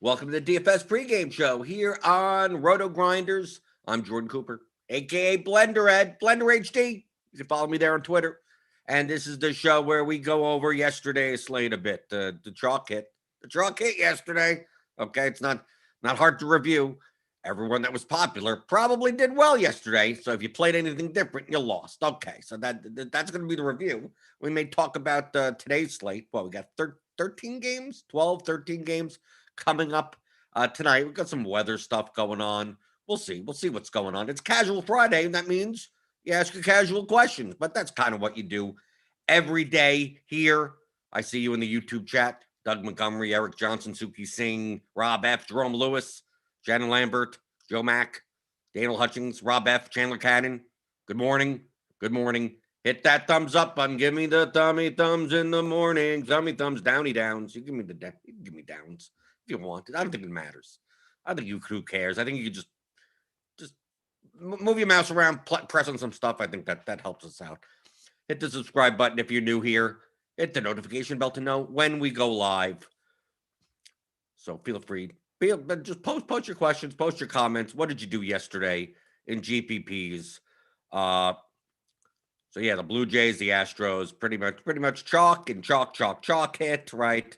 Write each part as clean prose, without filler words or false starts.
Welcome to the DFS pregame show here on RotoGrinders. I'm Jordan Cooper, aka Blender Ed, Blender HD. You can follow me there on Twitter. And this is the show where we go over yesterday's slate a bit. The chalk hit yesterday. Okay, it's not hard to review. Everyone that was popular probably did well yesterday. So if you played anything different, you lost. Okay, so that's going to be the review. We may talk about today's slate. Well, we got 13 games, 12, 13 games coming up tonight. We've got some weather stuff going on. We'll see what's going on. It's Casual Friday, and that means you ask your casual questions, but that's kind of what you do every day here. I see you in the YouTube chat. Doug Montgomery, Eric Johnson, Suki Singh, Rob F., Jerome Lewis, Shannon Lambert, Joe Mack, Daniel Hutchings, Rob F., Chandler Cannon. Good morning. Hit that thumbs up button. Give me the thumbs in the morning. Thumbs, downy downs. You give me downs if you want it. I don't think it matters. I think who cares? I think you could just move your mouse around, press on some stuff. I think that helps us out. Hit the subscribe button if you're new here. Hit the notification bell to know when we go live. So feel free. Just post your questions, post your comments. What did you do yesterday in GPPs? So yeah, the Blue Jays, the Astros, pretty much chalk hit, right?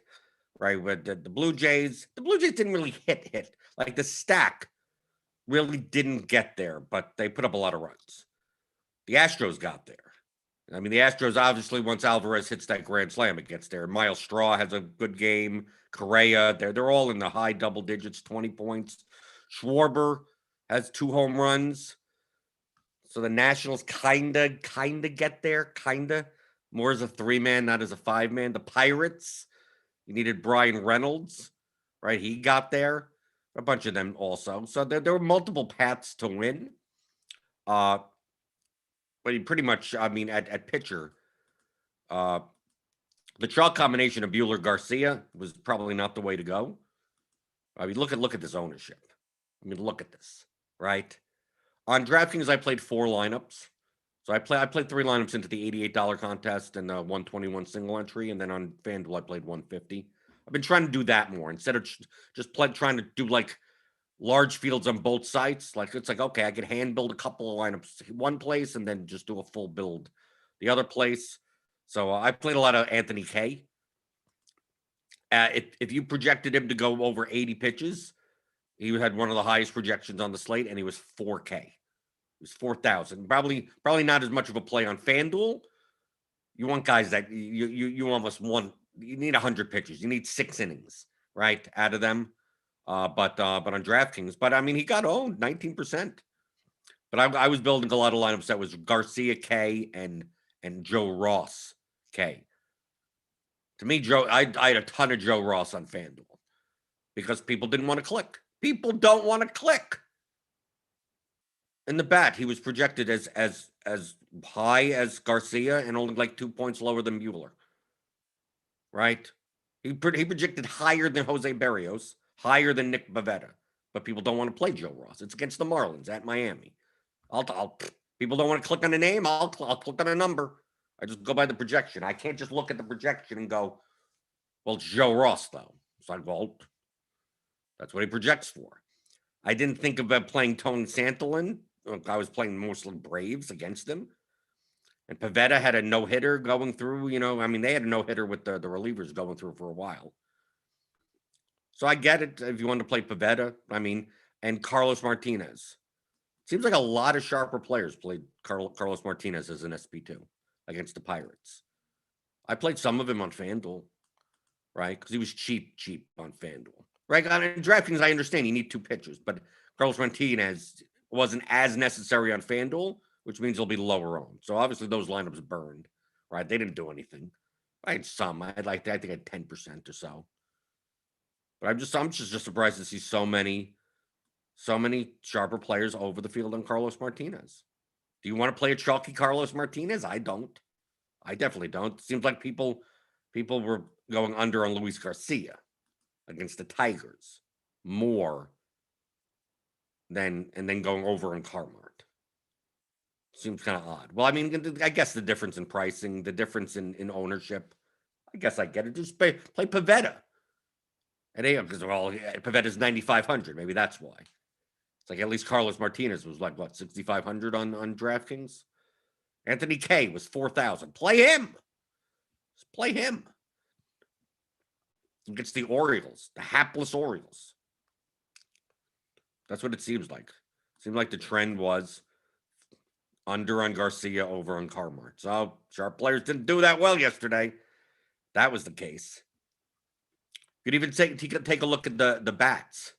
With the Blue Jays didn't really hit. Like the stack really didn't get there, but they put up a lot of runs. The Astros got there. I mean, the Astros obviously, once Alvarez hits that grand slam, it gets there. Miles Straw has a good game. Correa, they're all in the high double digits, 20 points. Schwarber has 2 home runs. So the Nationals kind of get there, more as a 3-man, not as a 5-man. The Pirates, you needed Brian Reynolds, right? He got there. A bunch of them also. So there were multiple paths to win. But he pretty much, I mean, at pitcher, the chalk combination of Buehler Garcia was probably not the way to go. I mean, look at this ownership. I mean, look at this, right? On Draftkings, I played 4 lineups. So I played 3 lineups into the $88 contest and the 121 single entry, and then on FanDuel I played 150. I've been trying to do that more instead of just trying to do like large fields on both sites. Like it's like, okay, I could hand build a couple of lineups one place and then just do a full build the other place. So I played a lot of Anthony Kay. If you projected him to go over 80 pitches, he had one of the highest projections on the slate, and he was 4K. It was 4,000. Probably not as much of a play on FanDuel. You want guys that you almost want. You need 100 pitches. You need 6 innings, right, out of them. But on DraftKings, but I mean, he got owned 19%. But I was building a lot of lineups that was Garcia K and Joe Ross K. To me, I had a ton of Joe Ross on FanDuel because people didn't want to click. People don't want to click. In the bat, he was projected as high as Garcia and only like 2 points lower than Buehler. Right? He projected higher than Jose Berrios, higher than Nick Pivetta, but people don't want to play Joe Ross. It's against the Marlins at Miami. People don't want to click on a name. I'll click on a number. I just go by the projection. I can't just look at the projection and go, well, it's Joe Ross though. It's like, well, that's what he projects for. I didn't think about playing Tony Santillan. I was playing mostly Braves against him. And Pivetta had a no-hitter going through, I mean, they had a no-hitter with the relievers going through for a while. So I get it if you want to play Pivetta, I mean, and Carlos Martinez. Seems like a lot of sharper players played Carlos Martinez as an SP2 against the Pirates. I played some of him on FanDuel, right? Because he was cheap on FanDuel. Right? On DraftKings, I understand you need 2 pitchers, but Carlos Martinez wasn't as necessary on FanDuel, which means he'll be lower owned. So obviously those lineups burned, right? They didn't do anything. I had some. I think I had 10% or so. But I'm just surprised to see so many sharper players over the field on Carlos Martinez. Do you want to play a chalky Carlos Martinez? I don't. I definitely don't. It seems like people were going under on Luis Garcia against the Tigers more than going over on Carmart. Seems kind of odd. Well, I mean, I guess the difference in pricing, the difference in ownership, I guess I get it. Just play Pivetta. And because Pavetta's 9,500. Maybe that's why. It's like at least Carlos Martinez was like what 6,500 on DraftKings. Anthony K was 4,000. Play him. Just play him. Against the Orioles, the hapless Orioles. That's what it seems like. Seemed like the trend was under on Garcia, over on Carmart. So sharp players didn't do that well yesterday. That was the case. You could even take a look at the bats.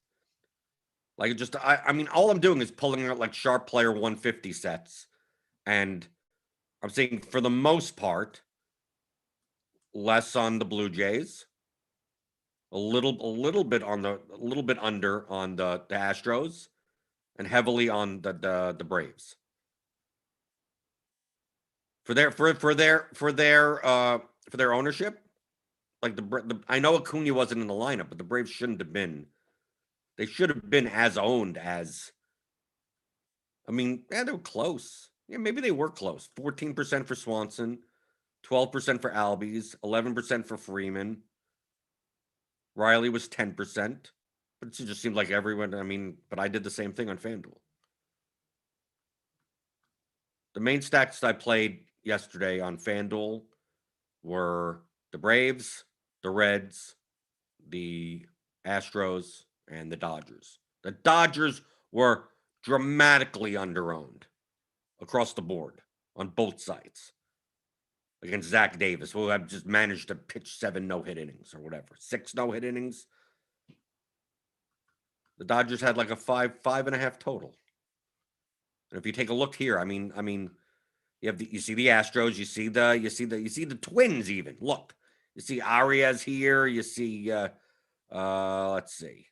Like just I mean, all I'm doing is pulling out like sharp player 150 sets, and I'm seeing for the most part less on the Blue Jays, a little bit under on the Astros, and heavily on the Braves. For their ownership, like I know Acuna wasn't in the lineup, but the Braves shouldn't have been. They should have been as owned as. I mean, yeah, they were close. Yeah, maybe they were close. 14% for Swanson, 12% for Albies, 11% for Freeman. Riley was 10%, but it just seemed like everyone. I mean, but I did the same thing on FanDuel. The main stacks I played yesterday on FanDuel were the Braves, the Reds, the Astros, and the Dodgers. The Dodgers were dramatically underowned across the board on both sides against Zach Davis, who have just managed to pitch 7 no-hit innings or whatever, 6 no-hit innings. The Dodgers had like a 5.5 total. And if you take a look here, I mean, you see the Astros, you see the Twins even. Look, you see Arias here, you see let's see.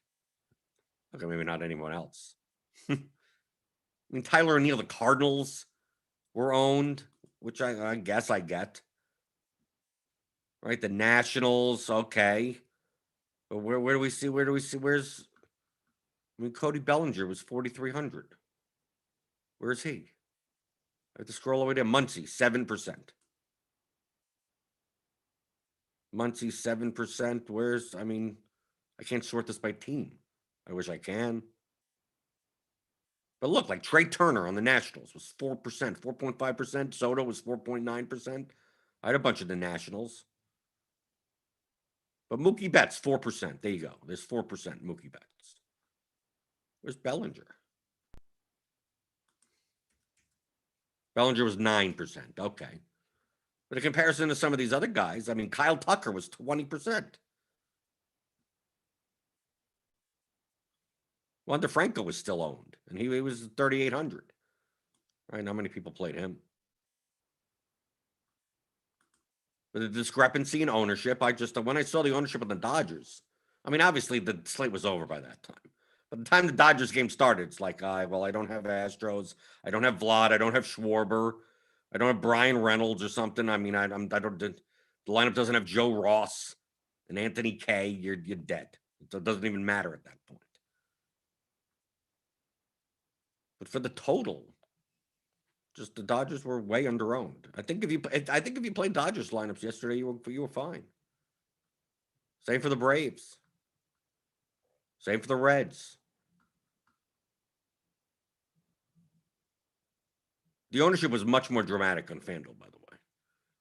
Okay, maybe not anyone else. I mean, Tyler O'Neill, the Cardinals were owned, which I guess I get. Right, the Nationals, okay. But where do we see? Where's? I mean, Cody Bellinger was 4,300. Where's he? I have to scroll all the way down. Muncy, 7%. Muncy, 7%. Where's? I mean, I can't sort this by team. I wish I can. But look, like Trey Turner on the Nationals was 4%, 4.5%. Soto was 4.9%. I had a bunch of the Nationals. But Mookie Betts, 4%. There you go. There's 4% Mookie Betts. Where's Bellinger? Bellinger was 9%. Okay. But in comparison to some of these other guys, I mean, Kyle Tucker was 20%. Wander Franco was still owned, and he was 3,800. Right? How many people played him? But the discrepancy in ownership, when I saw the ownership of the Dodgers, I mean, obviously the slate was over by that time. By the time the Dodgers game started, it's like, well, I don't have Astros, I don't have Vlad, I don't have Schwarber, I don't have Brian Reynolds or something. I mean, I don't. The lineup doesn't have Joe Ross and Anthony K. You're dead. It doesn't even matter at that point. But for the total, just the Dodgers were way underowned. I think if you played Dodgers lineups yesterday, you were fine. Same for the Braves. Same for the Reds. The ownership was much more dramatic on FanDuel, by the way.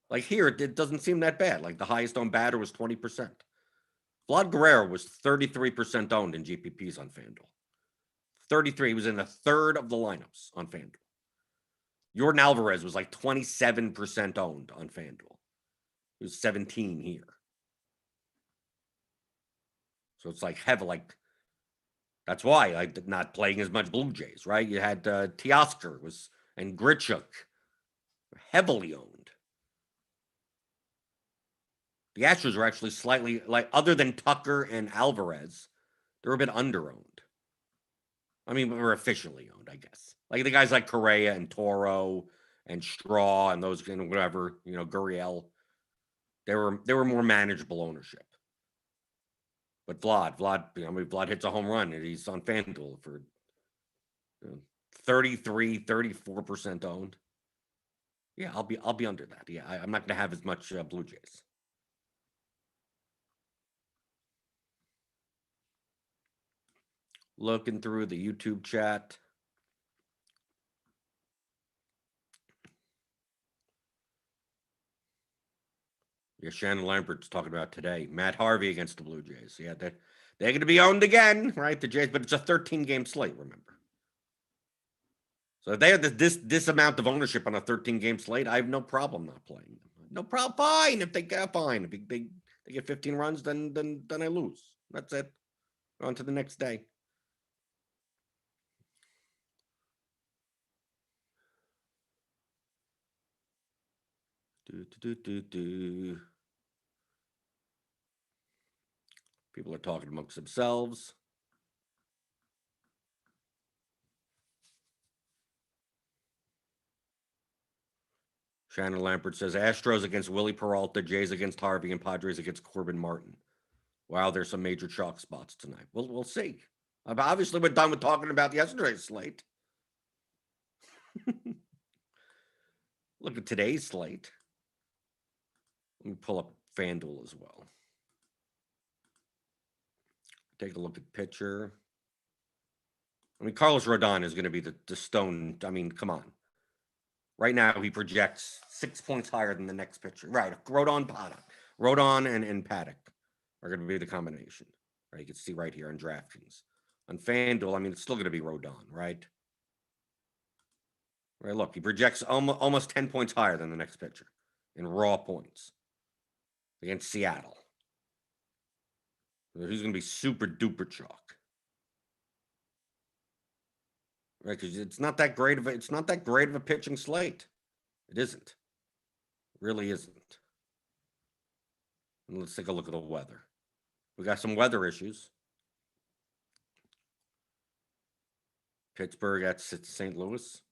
Like here, it doesn't seem that bad. Like the highest owned batter was 20%. Vlad Guerrero was 33% owned in GPPs on FanDuel. 33. He was in a third of the lineups on FanDuel. Jordan Alvarez was like 27% owned on FanDuel. He was 17 here. So it's like heavy, like that's why I did not playing as much Blue Jays, right? You had Teoscar and Grichuk heavily owned. The Astros were actually slightly, like, other than Tucker and Alvarez, they're a bit under-owned. I mean, we're efficiently owned, I guess. Like the guys like Correa and Toro and Straw and those, whatever, Gurriel, they were more manageable ownership. But Vlad hits a home run and he's on FanDuel for 33, 34% owned. Yeah, I'll be under that. Yeah, I'm not going to have as much Blue Jays. Looking through the YouTube chat. Yeah, Shannon Lambert's talking about today. Matt Harvey against the Blue Jays. Yeah, they're going to be owned again, right? The Jays, but it's a 13-game slate, remember. So if they have this amount of ownership on a 13-game slate, I have no problem not playing them. No problem. Fine if they get fine. If they get 15 runs, then I lose. That's it. On to the next day. People are talking amongst themselves. Shannon Lampert says Astros against Willie Peralta, Jays against Harvey, and Padres against Corbin Martin. Wow, there's some major chalk spots tonight. We'll see. Obviously, we're done with talking about yesterday's slate. Look at today's slate. Let me pull up FanDuel as well. Take a look at pitcher. I mean, Carlos Rodon is going to be the stone. I mean, come on. Right now, he projects 6 points higher than the next pitcher. Right, Rodon and Paddock are going to be the combination. Right, you can see right here on DraftKings. On FanDuel, I mean, it's still going to be Rodon, right? Right, look, he projects almost 10 points higher than the next pitcher in raw points against Seattle. He's going to be super duper chalk. Right, because it's not that great of a pitching slate. It isn't. It really isn't. And let's take a look at the weather. We got some weather issues. Pittsburgh at St. Louis.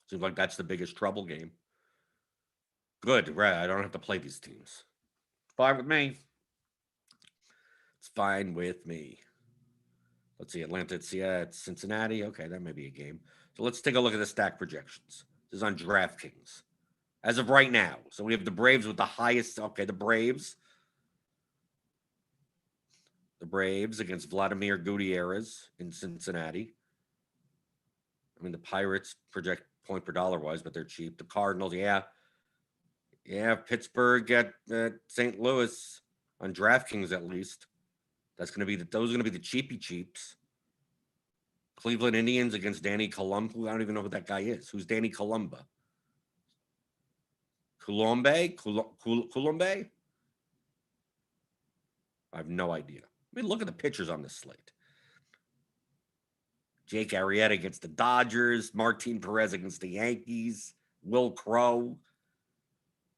Seems like that's the biggest trouble game. Good, right? I don't have to play these teams. Fine with me. It's fine with me. Let's see, Atlanta at Cincinnati. Okay, that may be a game. So let's take a look at the stack projections. This is on DraftKings. As of right now. So we have the Braves with the highest. Okay, the Braves. The Braves against Vladimir Gutierrez in Cincinnati. I mean, the Pirates project point per dollar wise, but they're cheap. The Cardinals, yeah. Pittsburgh at St. Louis on DraftKings at least. Those are going to be the cheapy cheaps. Cleveland Indians against Danny Columba. I don't even know who that guy is. Who's Danny Columba? Colombe? I have no idea. I mean, look at the pitchers on this slate. Jake Arrieta against the Dodgers. Martin Perez against the Yankees. Will Crow.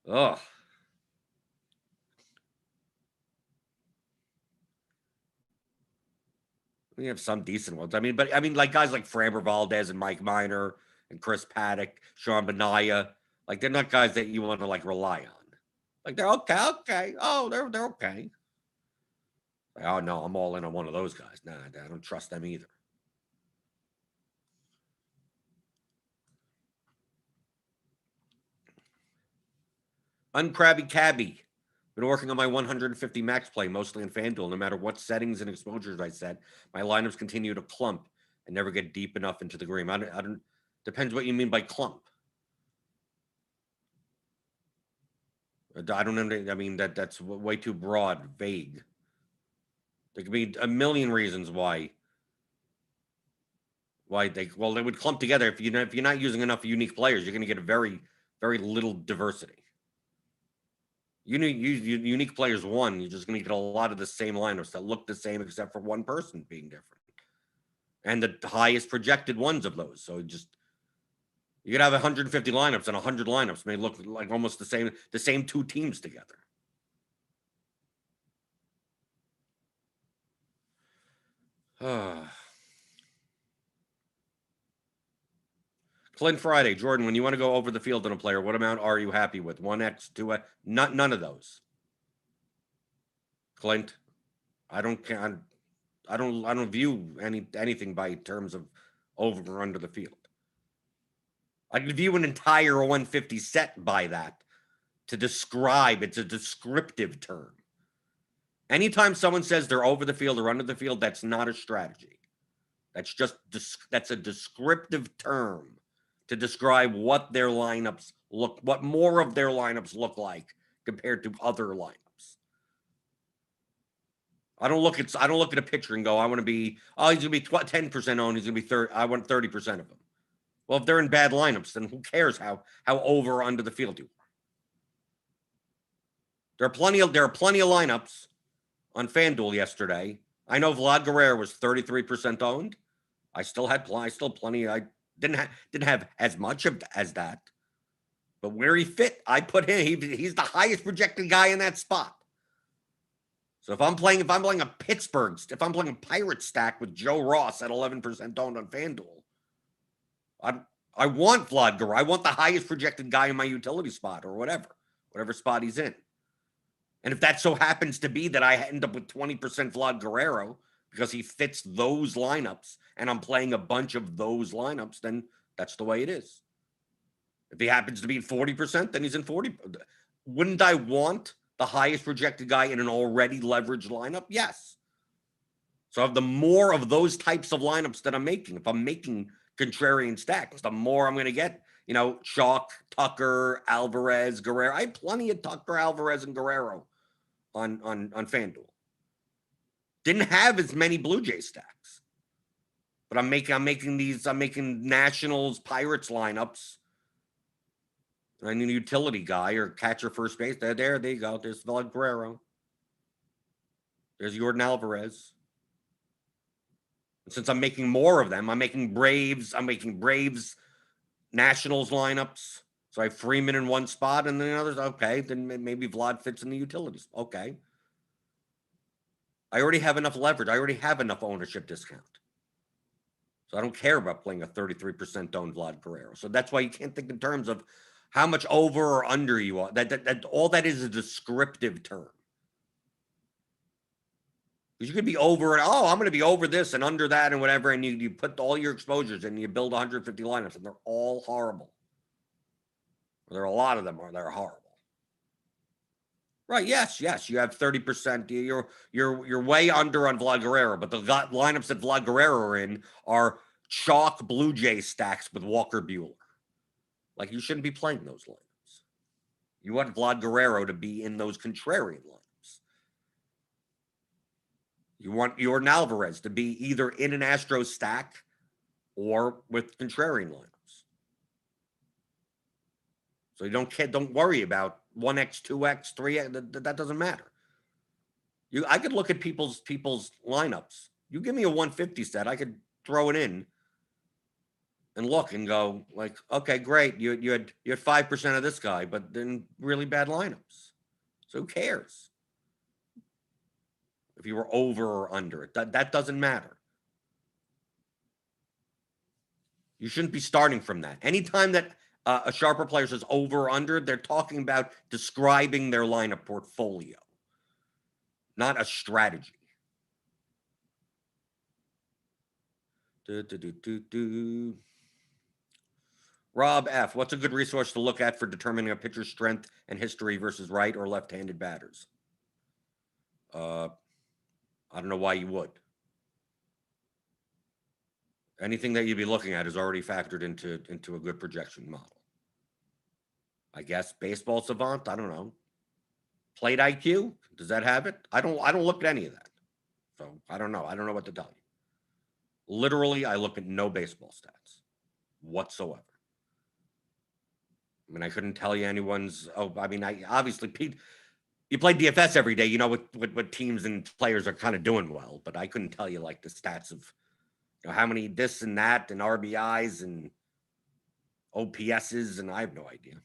Ugh. We have some decent ones. I mean, like guys like Framber Valdez and Mike Minor and Chris Paddock, Sean Benaya. Like, they're not guys that you want to like rely on. Like, they're okay. Oh, they're okay. Like, oh no, I'm all in on one of those guys. Nah, I don't trust them either. Uncrabby Cabby. Been working on my 150 max play, mostly in FanDuel. No matter what settings and exposures I set, my lineups continue to clump and never get deep enough into the green. I don't. Depends what you mean by clump. I don't know. I mean, that's way too broad, vague. There could be a million reasons why they would clump together. If you're not using enough unique players, you're going to get a very, very little diversity. Unique players one, you're just going to get a lot of the same lineups that look the same except for one person being different, and the highest projected ones of those. So you could have 150 lineups, and 100 lineups may look like almost the same two teams together. Clint Friday, Jordan, when you want to go over the field on a player, what amount are you happy with? 1x, 2x? None of those. Clint, I don't view anything by terms of over or under the field. I can view an entire 150 set by that to describe. It's a descriptive term. Anytime someone says they're over the field or under the field, that's not a strategy. That's a descriptive term to describe what their lineups what more of their lineups look like compared to other lineups. I don't look at a picture and go, I want to be, he's going to be 10% owned, he's going to be 30, I want 30% of them. Well, if they're in bad lineups, then who cares how over or under the field you are? There are plenty of lineups on FanDuel yesterday. I know Vlad Guerrero was 33% owned. I still plenty. I didn't have as much as that, but where he fit, I put him. He's the highest projected guy in that spot. So if I'm playing a Pirate stack with Joe Ross at 11% owned on FanDuel, I want Vlad Guerrero. I want the highest projected guy in my utility spot or whatever spot he's in. And if that so happens to be that I end up with 20% Vlad Guerrero because he fits those lineups and I'm playing a bunch of those lineups, then that's the way it is. If he happens to be in 40%, then he's in 40. Wouldn't I want the highest projected guy in an already leveraged lineup? Yes. So the more of those types of lineups that I'm making, if I'm making contrarian stacks, the more I'm going to get, Chalk, Tucker, Alvarez, Guerrero. I have plenty of Tucker, Alvarez, and Guerrero on FanDuel. Didn't have as many Blue Jay stacks, but I'm making Nationals, Pirates lineups. I need a utility guy or catcher first base. There you go. There's Vlad Guerrero. There's Jordan Alvarez. And since I'm making more of them, I'm making Braves Nationals lineups. So I have Freeman in one spot, and then others. Okay, then maybe Vlad fits in the utilities. Okay. I already have enough leverage. I already have enough ownership discount. So I don't care about playing a 33% owned Vlad Guerrero. So that's why you can't think in terms of how much over or under you are. That all that is a descriptive term. Because you could be over and I'm going to be over this and under that and whatever, and you put all your exposures and you build 150 lineups, and they're all horrible. There are a lot of them that are horrible. Right? Yes. You have 30%. You're way under on Vlad Guerrero, but the lineups that Vlad Guerrero are in are chalk Blue Jay stacks with Walker Buehler. Like, you shouldn't be playing those lineups. You want Vlad Guerrero to be in those contrarian lineups. You want Jordan Alvarez to be either in an Astros stack or with contrarian lineups. So you don't worry about 1x, 2x, 3x. That doesn't matter. I could look at people's lineups. You give me a 150 set, I could throw it in and look and go like, okay, great. You had 5% of this guy, but then really bad lineups. So who cares if you were over or under it? That doesn't matter. You shouldn't be starting from that. Anytime that a sharper player says over or under, they're talking about describing their lineup portfolio, not a strategy. Rob F., what's a good resource to look at for determining a pitcher's strength and history versus right or left-handed batters? I don't know why you would. Anything that you'd be looking at is already factored into a good projection model. I guess Baseball Savant, I don't know. Plate IQ, does that have it? I don't look at any of that. So I don't know. I don't know what to tell you. Literally, I look at no baseball stats whatsoever. I mean, I couldn't tell you anyone's. Obviously, Pete, you play DFS every day. You know what teams and players are kind of doing well, but I couldn't tell you like the stats of how many this and that and RBIs and OPSs, and I have no idea.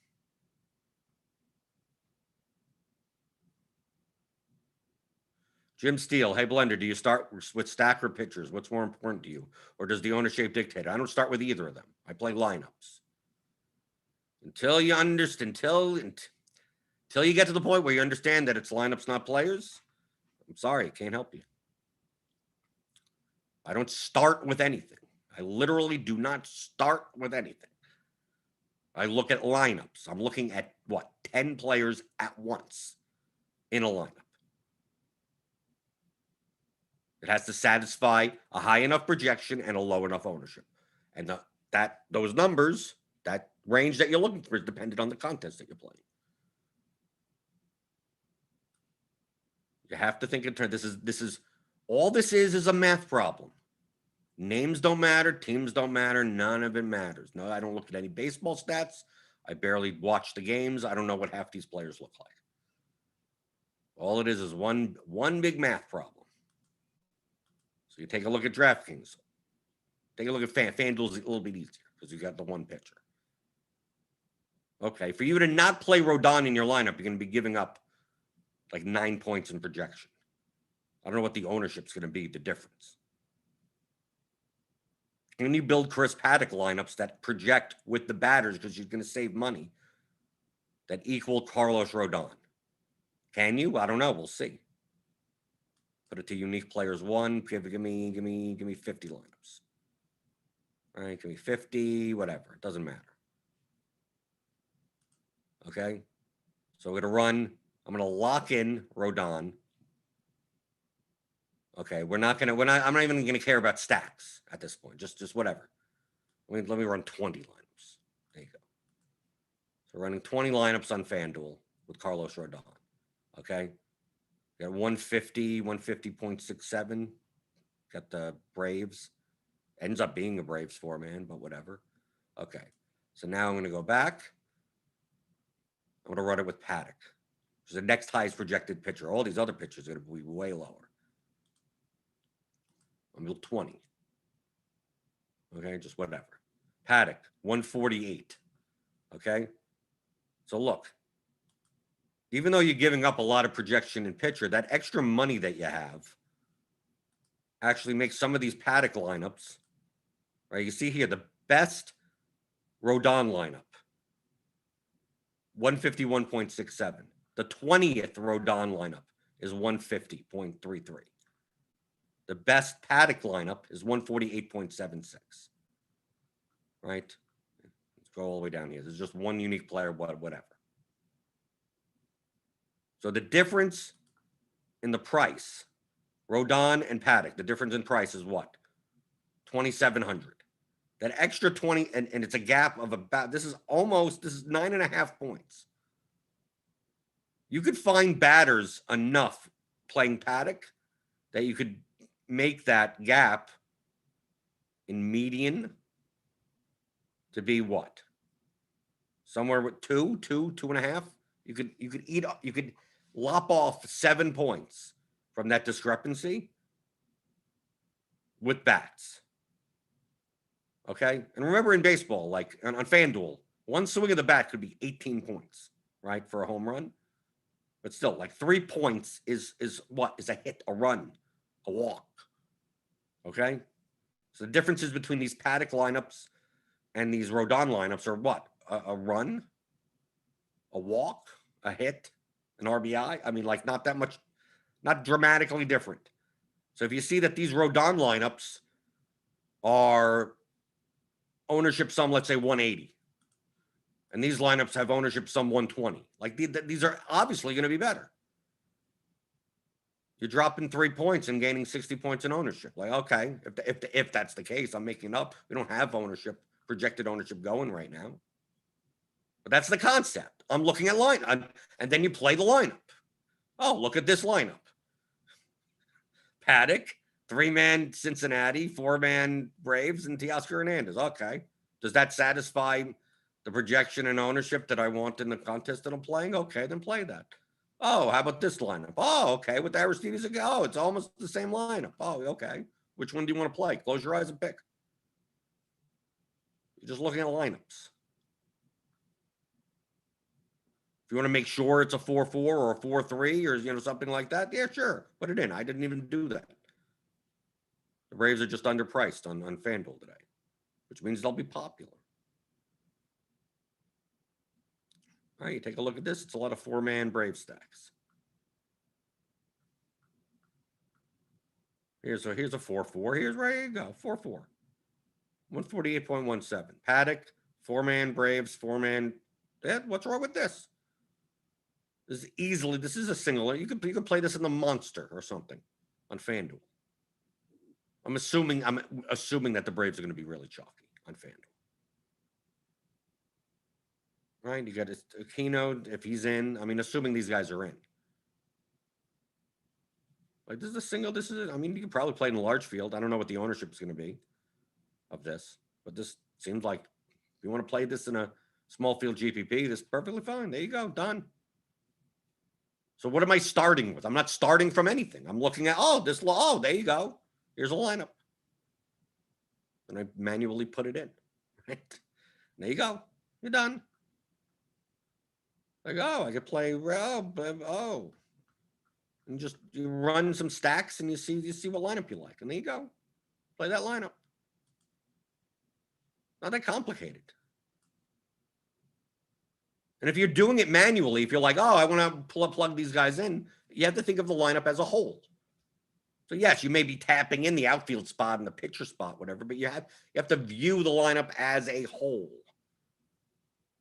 Jim Steele, hey Blender, do you start with stack or pitchers? What's more important to you? Or does the ownership dictate? I don't start with either of them. I play lineups. Until you understand, until you get to the point where you understand that it's lineups, not players, I'm sorry, I can't help you. I don't start with anything. I literally do not start with anything. I look at lineups. I'm looking at 10 players at once in a lineup. It has to satisfy a high enough projection and a low enough ownership. And those numbers, that range that you're looking for, is dependent on the contest that you're playing. You have to think in terms. This is all this is a math problem. Names don't matter, teams don't matter, none of it matters. No, I don't look at any baseball stats. I barely watch the games. I don't know what half these players look like. All it is one big math problem. So you take a look at DraftKings. Take a look at FanDuel's a little bit easier because you got the one pitcher. Okay, for you to not play Rodon in your lineup, you're going to be giving up like 9 points in projection. I don't know what the ownership's going to be, the difference. Can you build Chris Paddock lineups that project with the batters because you're going to save money that equal Carlos Rodon? Can you? I don't know. We'll see. Put it to unique players one. Give me 50 lineups. All right, give me 50, whatever. It doesn't matter. Okay. So we're I'm going to lock in Rodon. Okay, I'm not even going to care about stacks at this point. Just whatever. Let me run 20 lineups. There you go. So running 20 lineups on FanDuel with Carlos Rodon. Okay. Got 150, 150.67. Got the Braves. Ends up being a Braves 4-man, but whatever. Okay. So now I'm going to go back. I'm going to run it with Paddock, which is the next highest projected pitcher. All these other pitchers are going to be way lower. I'm going to 20. Okay, just whatever. Paddock, 148. Okay. So look, even though you're giving up a lot of projection in pitcher, that extra money that you have actually makes some of these Paddock lineups, right? You see here, the best Rodon lineup, 151.67. The 20th Rodon lineup is 150.33. The best Paddock lineup is 148.76. Right? Let's go all the way down here. There's just one unique player, whatever. So the difference in the price, Rodon and Paddock, the difference in price is what? 2,700. That extra 20, and it's a gap of about, this is 9.5 points. You could find batters enough playing Paddock that you could make that gap in median to be what? Somewhere with 2.5. You could lop off 7 points from that discrepancy with bats. Okay? And remember in baseball, like on FanDuel, one swing of the bat could be 18 points, right? For a home run. But still, like 3 points is what? Is a hit, a run, a walk. Okay? So the differences between these Paddock lineups and these Rodon lineups are what? A run, a walk, a hit, an RBI. I mean, like not that much, not dramatically different. So if you see that these Rodon lineups are ownership sum, let's say 180, and these lineups have ownership sum 120, like these are obviously going to be better. You're dropping 3 points and gaining 60 points in ownership. Like, okay, if that's the case, I'm making up. We don't have projected ownership going right now. But that's the concept. I'm looking at and then you play the lineup. Oh, look at this lineup. Paddock, 3-man Cincinnati, 4-man Braves, and Teoscar Hernandez. Okay. Does that satisfy the projection and ownership that I want in the contest that I'm playing? Okay, then play that. Oh, how about this lineup? Oh, okay. With the Aristides again. Oh, it's almost the same lineup. Oh, okay. Which one do you want to play? Close your eyes and pick. You're just looking at lineups. If you want to make sure it's a 4-4 or a 4-3 or something like that, yeah, sure. Put it in. I didn't even do that. The Braves are just underpriced on FanDuel today, which means they'll be popular. All right, you take a look at this. It's a lot of 4-man Brave stacks. Here's a 4-4. Here's where you go. 4-4. 148.17. Paddock, 4-man Braves, 4-man. What's wrong with this? This is a single. You could play this in the Monster or something on FanDuel. I'm assuming that the Braves are going to be really chalky on FanDuel. Right? You got Aquino, if he's in. I mean, assuming these guys are in. Like, this is a single. I mean, you could probably play in a large field. I don't know what the ownership is going to be of this, but this seems like if you want to play this in a small field GPP, this is perfectly fine. There you go. Done. So what am I starting with? I'm not starting from anything. I'm looking at, there you go. Here's a lineup. And I manually put it in. Right? There you go. You're done. Like, I could play, and just you run some stacks and you see what lineup you like. And there you go. Play that lineup. Not that complicated. And if you're doing it manually, if you're like, I want to plug these guys in, you have to think of the lineup as a whole. So yes, you may be tapping in the outfield spot and the pitcher spot, whatever, but you have to view the lineup as a whole.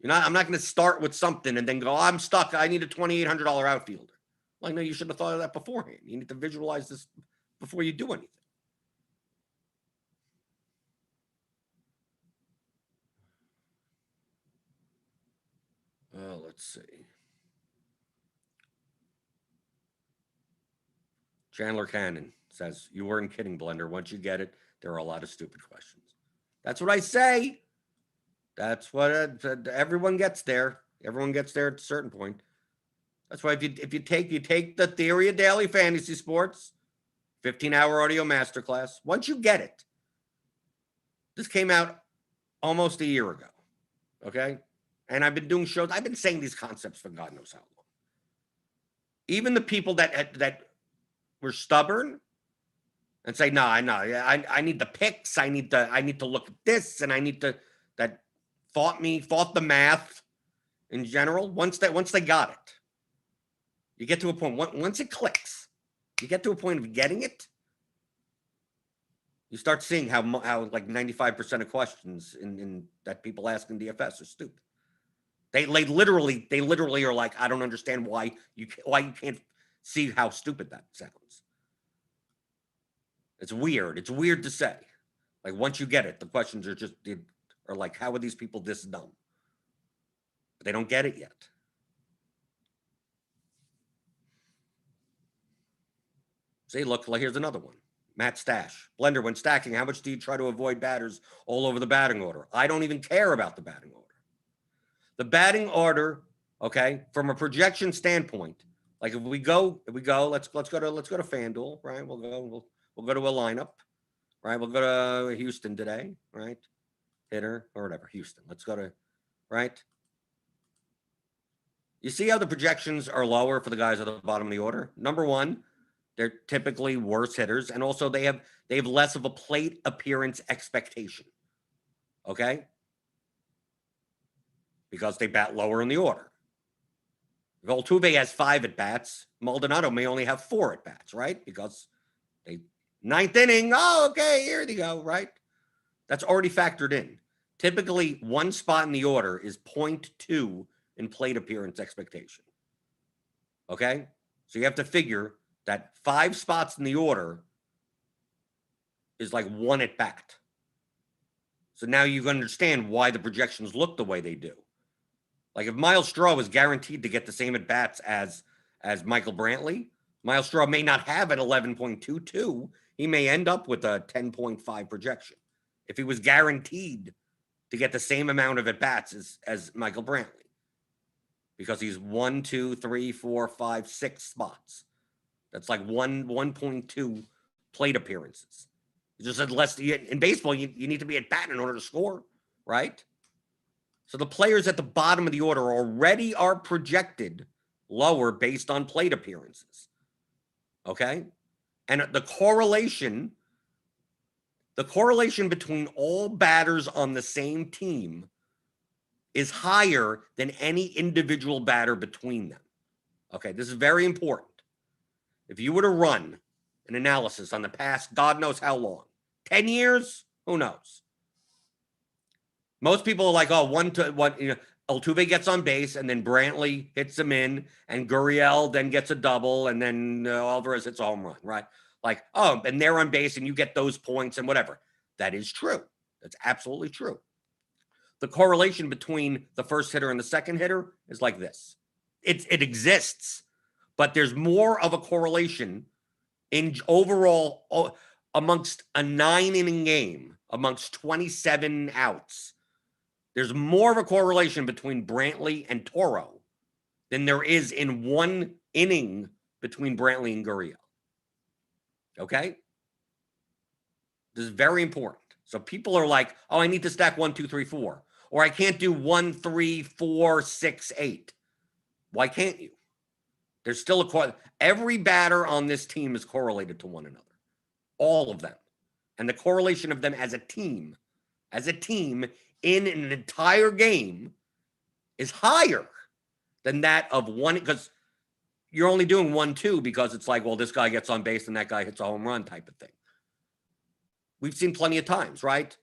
I'm not going to start with something and then go, I'm stuck. I need a $2,800 outfielder. Like, no, you should have thought of that beforehand. You need to visualize this before you do anything. Let's see. Chandler Cannon says, you weren't kidding, Blender. Once you get it, there are a lot of stupid questions. That's what I say. That's what everyone gets there. Everyone gets there at a certain point. That's why if you take the theory of daily fantasy sports, 15-hour audio masterclass, once you get it, this came out almost a year ago. Okay? And I've been doing shows. I've been saying these concepts for God knows how long. Even the people that were stubborn and say, no, I need the picks. I need to look at this, and I need to that fought the math in general. Once they got it, you get to a point. Once it clicks, you get to a point of getting it. You start seeing how like 95% of questions in that people ask in DFS are stupid. They literally are like, I don't understand why you can't see how stupid that sounds. It's weird. It's weird to say. Like, once you get it, the questions are like, how are these people this dumb? But they don't get it yet. See, look, here's another one. Matt Stash. Blender, when stacking, how much do you try to avoid batters all over the batting order? I don't even care about the batting order. The batting order, okay, from a projection standpoint, like if we go, let's go to FanDuel, right? We'll go to a lineup, right? We'll go to Houston today, right? Hitter or whatever, Houston. Let's go to, right? You see how the projections are lower for the guys at the bottom of the order? Number one, they're typically worse hitters, and also they have less of a plate appearance expectation. Okay? Because they bat lower in the order. If Altuve has 5 at-bats, Maldonado may only have 4 at-bats, right? Because ninth inning, okay, here they go, right? That's already factored in. Typically, one spot in the order is 0.2 in plate appearance expectation. Okay? So you have to figure that 5 spots in the order is like 1 at-bat. So now you understand why the projections look the way they do. Like, if Miles Straw is guaranteed to get the same at-bats as Michael Brantley, Miles Straw may not have an 11.22. He may end up with a 10.5 projection if he was guaranteed to get the same amount of at-bats as Michael Brantley, because he's 1, 2, 3, 4, 5, 6 spots. That's like 1.2 plate appearances. You just said less. In baseball, you need to be at bat in order to score, right? So the players at the bottom of the order already are projected lower based on plate appearances. Okay? And the correlation between all batters on the same team is higher than any individual batter between them. Okay, this is very important. If you were to run an analysis on the past, God knows how long, 10 years, who knows? Most people are like, Altuve gets on base, and then Brantley hits him in, and Gurriel then gets a double, and then Alvarez hits a home run, right? like, oh, and they're on base and you get those points and whatever. That is true. That's absolutely true. The correlation between the first hitter and the second hitter is like this. It exists, but there's more of a correlation in overall amongst a 9-inning game, amongst 27 outs. There's more of a correlation between Brantley and Toro than there is in one inning between Brantley and Gurriel. Okay? This is very important. So people are like, oh, I need to stack 1, 2, 3, 4. Or I can't do 1, 3, 4, 6, 8. Why can't you? There's still every batter on this team is correlated to one another. All of them. And the correlation of them as a team in an entire game is higher than that of one, because you're only doing 1, 2 because it's like, well, this guy gets on base and that guy hits a home run type of thing. We've seen plenty of times, right?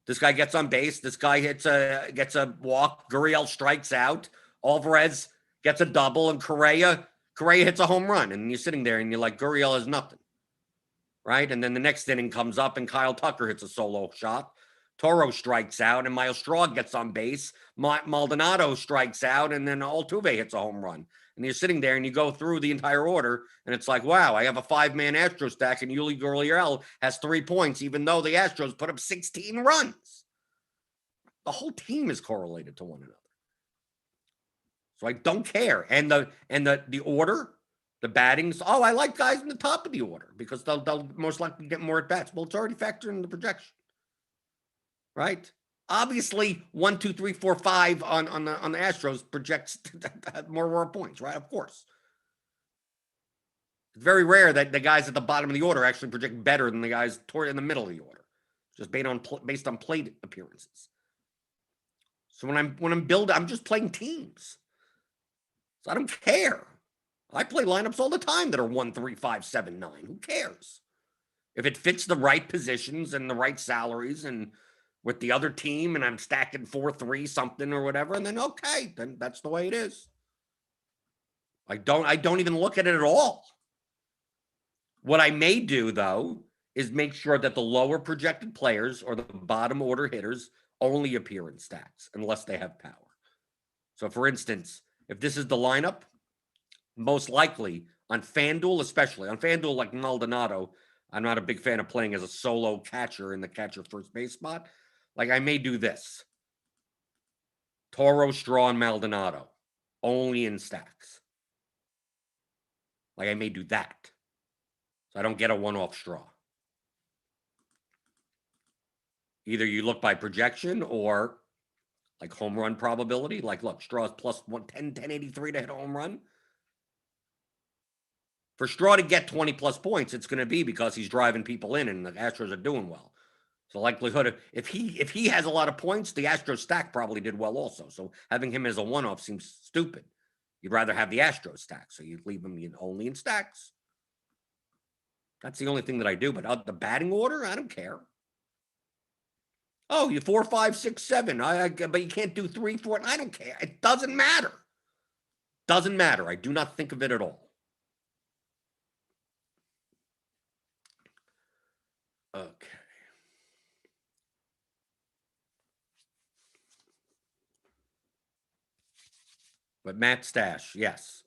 This guy gets on base. This guy gets a walk. Gurriel strikes out. Alvarez gets a double, and Correa hits a home run. And you're sitting there and you're like, Gurriel has nothing, right? And then the next inning comes up and Kyle Tucker hits a solo shot. Toro strikes out, and Miles Straw gets on base. Maldonado strikes out, and then Altuve hits a home run. And you're sitting there, and you go through the entire order, and it's like, wow, I have a 5-man Astros stack, and Yuli Gurriel has 3 points, even though the Astros put up 16 runs. The whole team is correlated to one another. So I don't care. And the order, the battings, I like guys in the top of the order because they'll most likely get more at-bats. Well, it's already factored in the projection. Right? Obviously, 1, 2, 3, 4, 5 on the Astros projects more points, right? Of course. It's very rare that the guys at the bottom of the order actually project better than the guys toward in the middle of the order, just based on plate appearances. So when I'm building, I'm just playing teams. So I don't care. I play lineups all the time that are 1, 3, 5, 7, 9. Who cares? If it fits the right positions and the right salaries and with the other team, and I'm stacking 4, 3 something or whatever, and then okay, then that's the way it is. I don't even look at it at all. What I may do though is make sure that the lower projected players or the bottom order hitters only appear in stacks unless they have power. So for instance, if this is the lineup, most likely on FanDuel, especially on FanDuel like Maldonado, I'm not a big fan of playing as a solo catcher in the catcher first base spot. Like I may do this. Toro, Straw, and Maldonado. Only in stacks. Like I may do that. So I don't get a one-off Straw. Either you look by projection or like home run probability. Like look, Straw is plus 1083 to hit a home run. For Straw to get 20 plus points, it's going to be because he's driving people in and the Astros are doing well. The likelihood of if he has a lot of points, the Astros stack probably did well also. So having him as a one-off seems stupid. You'd rather have the Astros stack, so you'd leave him only in stacks. That's the only thing that I do. But the batting order, I don't care. Oh, you 4, 5, 6, 7. But you can't do 3, 4. I don't care. It doesn't matter. Doesn't matter. I do not think of it at all. Okay. But Matt Stash, yes.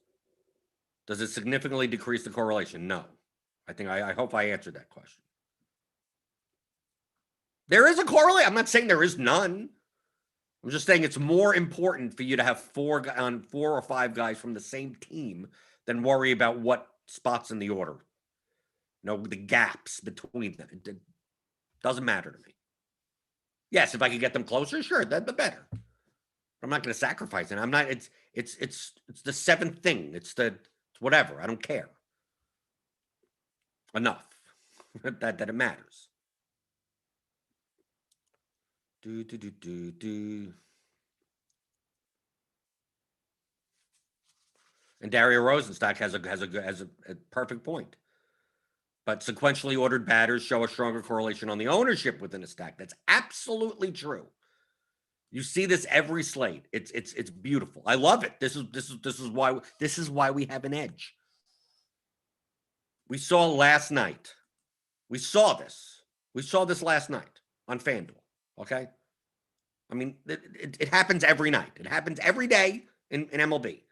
Does it significantly decrease the correlation? No. I hope I answered that question. There is a correlation. I'm not saying there is none. I'm just saying it's more important for you to have 4 or 5 guys from the same team than worry about what spots in the order. The gaps between them. It doesn't matter to me. Yes, if I could get them closer, sure, that'd be better. I'm not going to sacrifice it. I'm not. It's the 7th thing. It's whatever. I don't care. Enough that it matters. And Dario Rosenstock has a perfect point. But sequentially ordered batters show a stronger correlation on the ownership within a stack. That's absolutely true. You see this every slate. It's beautiful. I love it. This is why we have an edge. We saw last night We saw this. We saw this last night on FanDuel. Okay. I mean, it happens every night. It happens every day in MLB.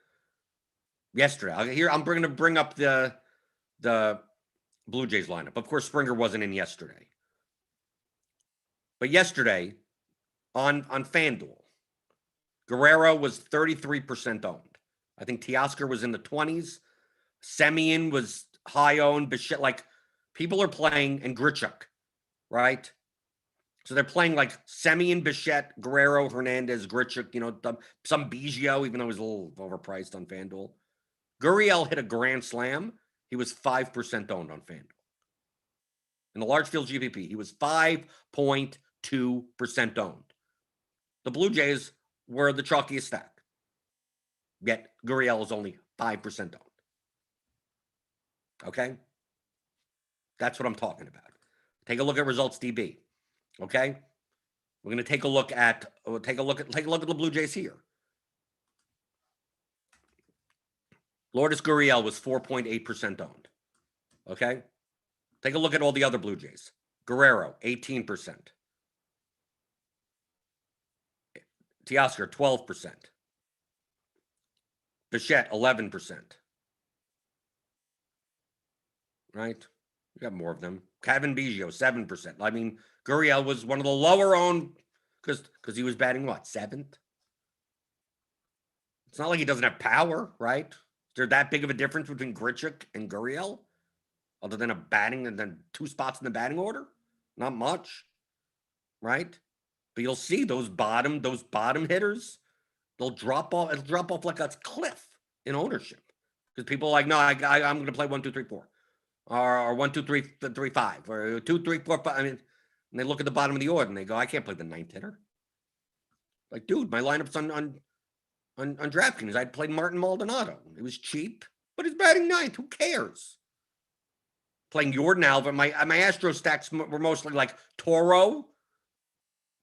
Yesterday, I'm going to bring up the Blue Jays lineup. Of course, Springer wasn't in yesterday. But yesterday on FanDuel, Guerrero was 33% owned. I think Teoscar was in the 20s. Semien was high owned, but shit, like people are playing, and Grichuk, right? So they're playing like Semien, Bichette, Guerrero, Hernandez, Grichuk, some Biggio, even though he was a little overpriced on FanDuel. Gurriel hit a grand slam. He was 5% owned on FanDuel. In the large field GPP, he was 5.2% owned. The Blue Jays were the chalkiest stack. Yet Gurriel is only 5% owned. Okay? That's what I'm talking about. Take a look at results DB. Okay? We're going to take a look at the Blue Jays here. Lourdes Gurriel was 4.8% owned. Okay? Take a look at all the other Blue Jays. Guerrero, 18%. Teoscar, 12%. Bichette, 11%. Right? We got more of them. Kevin Biggio, 7%. I mean, Gurriel was one of the lower owned because he was batting what, 7th? It's not like he doesn't have power, right? Is there that big of a difference between Grichuk and Gurriel? Other than a batting and then 2 spots in the batting order? Not much, right? But you'll see those bottom hitters, they'll drop off. It'll drop off like a cliff in ownership because people are like, no, I'm going to play 1, 2, 3, 4, or 1, 2, 3, 3, 5, or 2, 3, 4, 5. I mean, and they look at the bottom of the order and they go, I can't play the 9th hitter. Like, dude, my lineup's on Draftkings. I'd played Martin Maldonado. It was cheap, but he's batting 9th. Who cares? Playing Jordan Alvarez. My Astro stacks were mostly like Toro,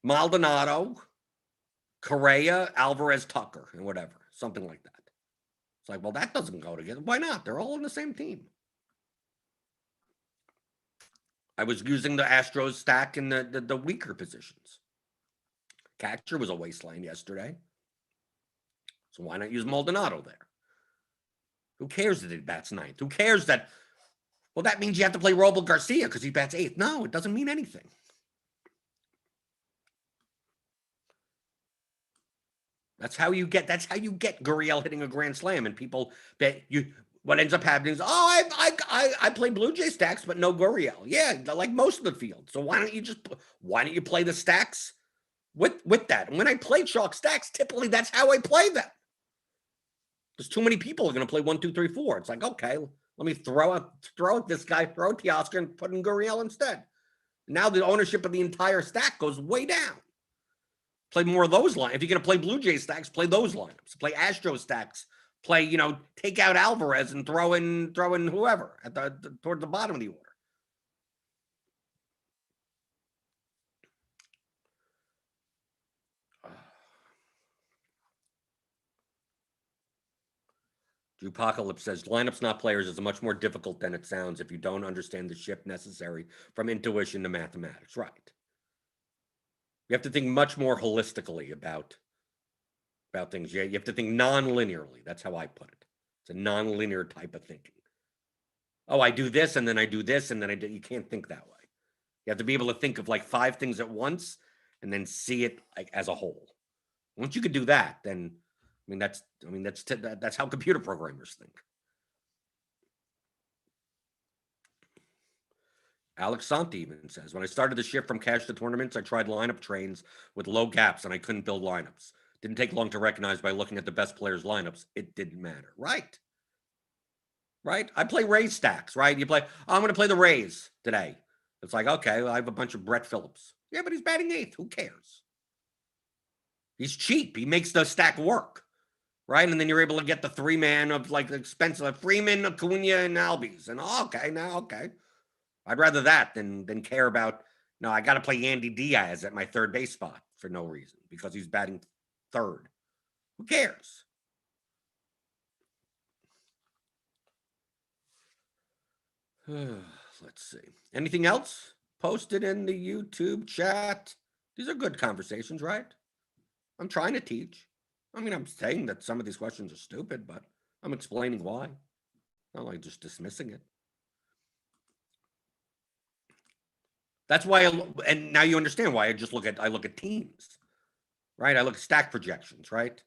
Maldonado, Correa, Alvarez, Tucker, and whatever. Something like that. It's like, well, that doesn't go together. Why not? They're all on the same team. I was using the Astros stack in the weaker positions. Catcher was a wasteland yesterday. So why not use Maldonado there? Who cares that he bats 9th? Who cares that? Well, that means you have to play Robel Garcia because he bats 8th. No, it doesn't mean anything. That's how you get Gurriel hitting a grand slam, and people bet you. What ends up happening is, I play Blue Jay stacks, but no Gurriel. Yeah, like most of the field. So why don't you play the stacks with that? And when I play chalk stacks, typically that's how I play them. Because too many people are going to play 1, 2, 3, 4. It's like, okay, let me throw out this guy, throw Teoscar, and put in Gurriel instead. Now the ownership of the entire stack goes way down. Play more of those lines. If you're going to play Blue Jay stacks, play those lineups. Play Astro stacks. Play, take out Alvarez and throw in whoever at toward the bottom of the order. Apocalypse says lineups, not players, is much more difficult than it sounds if you don't understand the shift necessary from intuition to mathematics. Right. You have to think much more holistically about things. You have to think non-linearly. That's how I put it. It's a non-linear type of thinking. Oh, I do this, and then I do this, and then I do. You can't think that way. You have to be able to think of like 5 things at once and then see it like as a whole. Once you could do that, then that's how computer programmers think. Alex Santi even says, when I started the shift from cash to tournaments, I tried lineup trains with low gaps and I couldn't build lineups. Didn't take long to recognize by looking at the best players' lineups. It didn't matter. Right. I play Rays stacks, right? You play, I'm going to play the Rays today. It's like, okay, well, I have a bunch of Brett Phillips. Yeah, but he's batting 8th. Who cares? He's cheap. He makes the stack work, right? And then you're able to get the 3-man of like expensive, like Freeman, Acuna, and Albies. And okay. I'd rather that than care about, no, I got to play Andy Diaz at my third base spot for no reason because he's batting 3rd. Who cares? Let's see. Anything else posted in the YouTube chat? These are good conversations, right? I'm trying to teach. I mean, I'm saying that some of these questions are stupid, but I'm explaining why. Not like just dismissing it. That's why, and now you understand why I look at teams, right? I look at stack projections, right?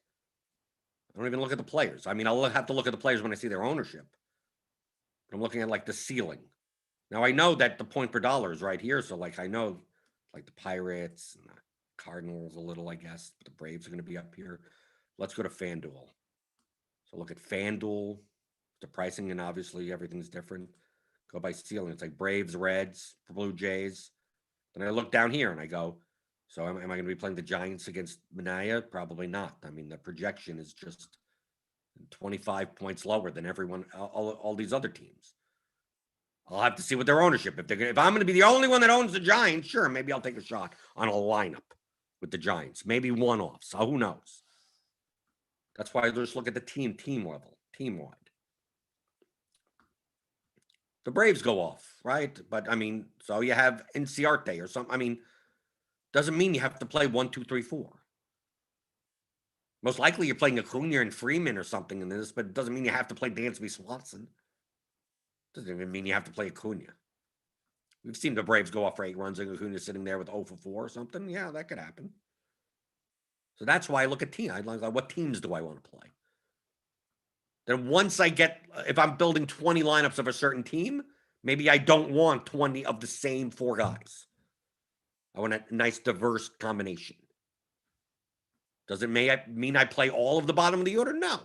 I don't even look at the players. I mean, I'll have to look at the players when I see their ownership. But I'm looking at like the ceiling. Now I know that the point per dollar is right here, so like I know, like the Pirates and the Cardinals a little, I guess. But the Braves are going to be up here. Let's go to FanDuel. So look at FanDuel, the pricing, and obviously everything's different. Go by ceiling. It's like Braves, Reds, Blue Jays. Then I look down here and I go, so am I going to be playing the Giants against Minaya? Probably not. I mean, the projection is just 25 points lower than everyone, all these other teams. I'll have to see what their ownership. If I'm going to be the only one that owns the Giants, sure, maybe I'll take a shot on a lineup with the Giants. Maybe one off. So who knows? That's why I just look at the team level, team wide. The Braves go off, right? But I mean, so you have Inciarte or something. I mean, doesn't mean you have to play 1, 2, 3, 4. Most likely you're playing Acuna and Freeman or something in this, but it doesn't mean you have to play Dansby Swanson. Doesn't even mean you have to play Acuna. We've seen the Braves go off for 8 runs and Acuna sitting there with 0 for 4 or something. Yeah, that could happen. So that's why I look at team. I like what teams do I want to play? Then once I get, if I'm building 20 lineups of a certain team, maybe I don't want 20 of the same 4 guys. I want a nice diverse combination. Does it mean I play all of the bottom of the order? No.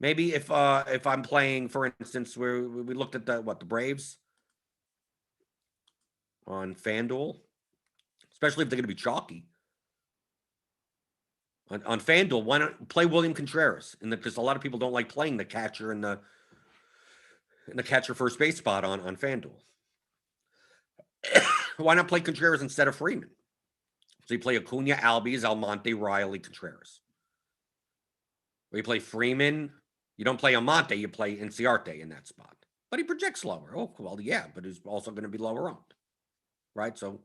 Maybe if I'm playing, for instance, where we looked at the Braves on FanDuel, especially if they're going to be chalky. On FanDuel, why not play William Contreras? Because a lot of people don't like playing the catcher in the catcher first base spot on FanDuel. Why not play Contreras instead of Freeman? So you play Acuna, Albies, Almonte, Riley, Contreras. Or you play Freeman. You don't play Almonte, you play Inciarte in that spot. But he projects lower. Oh, well, yeah, but he's also going to be lower owned. Right? So,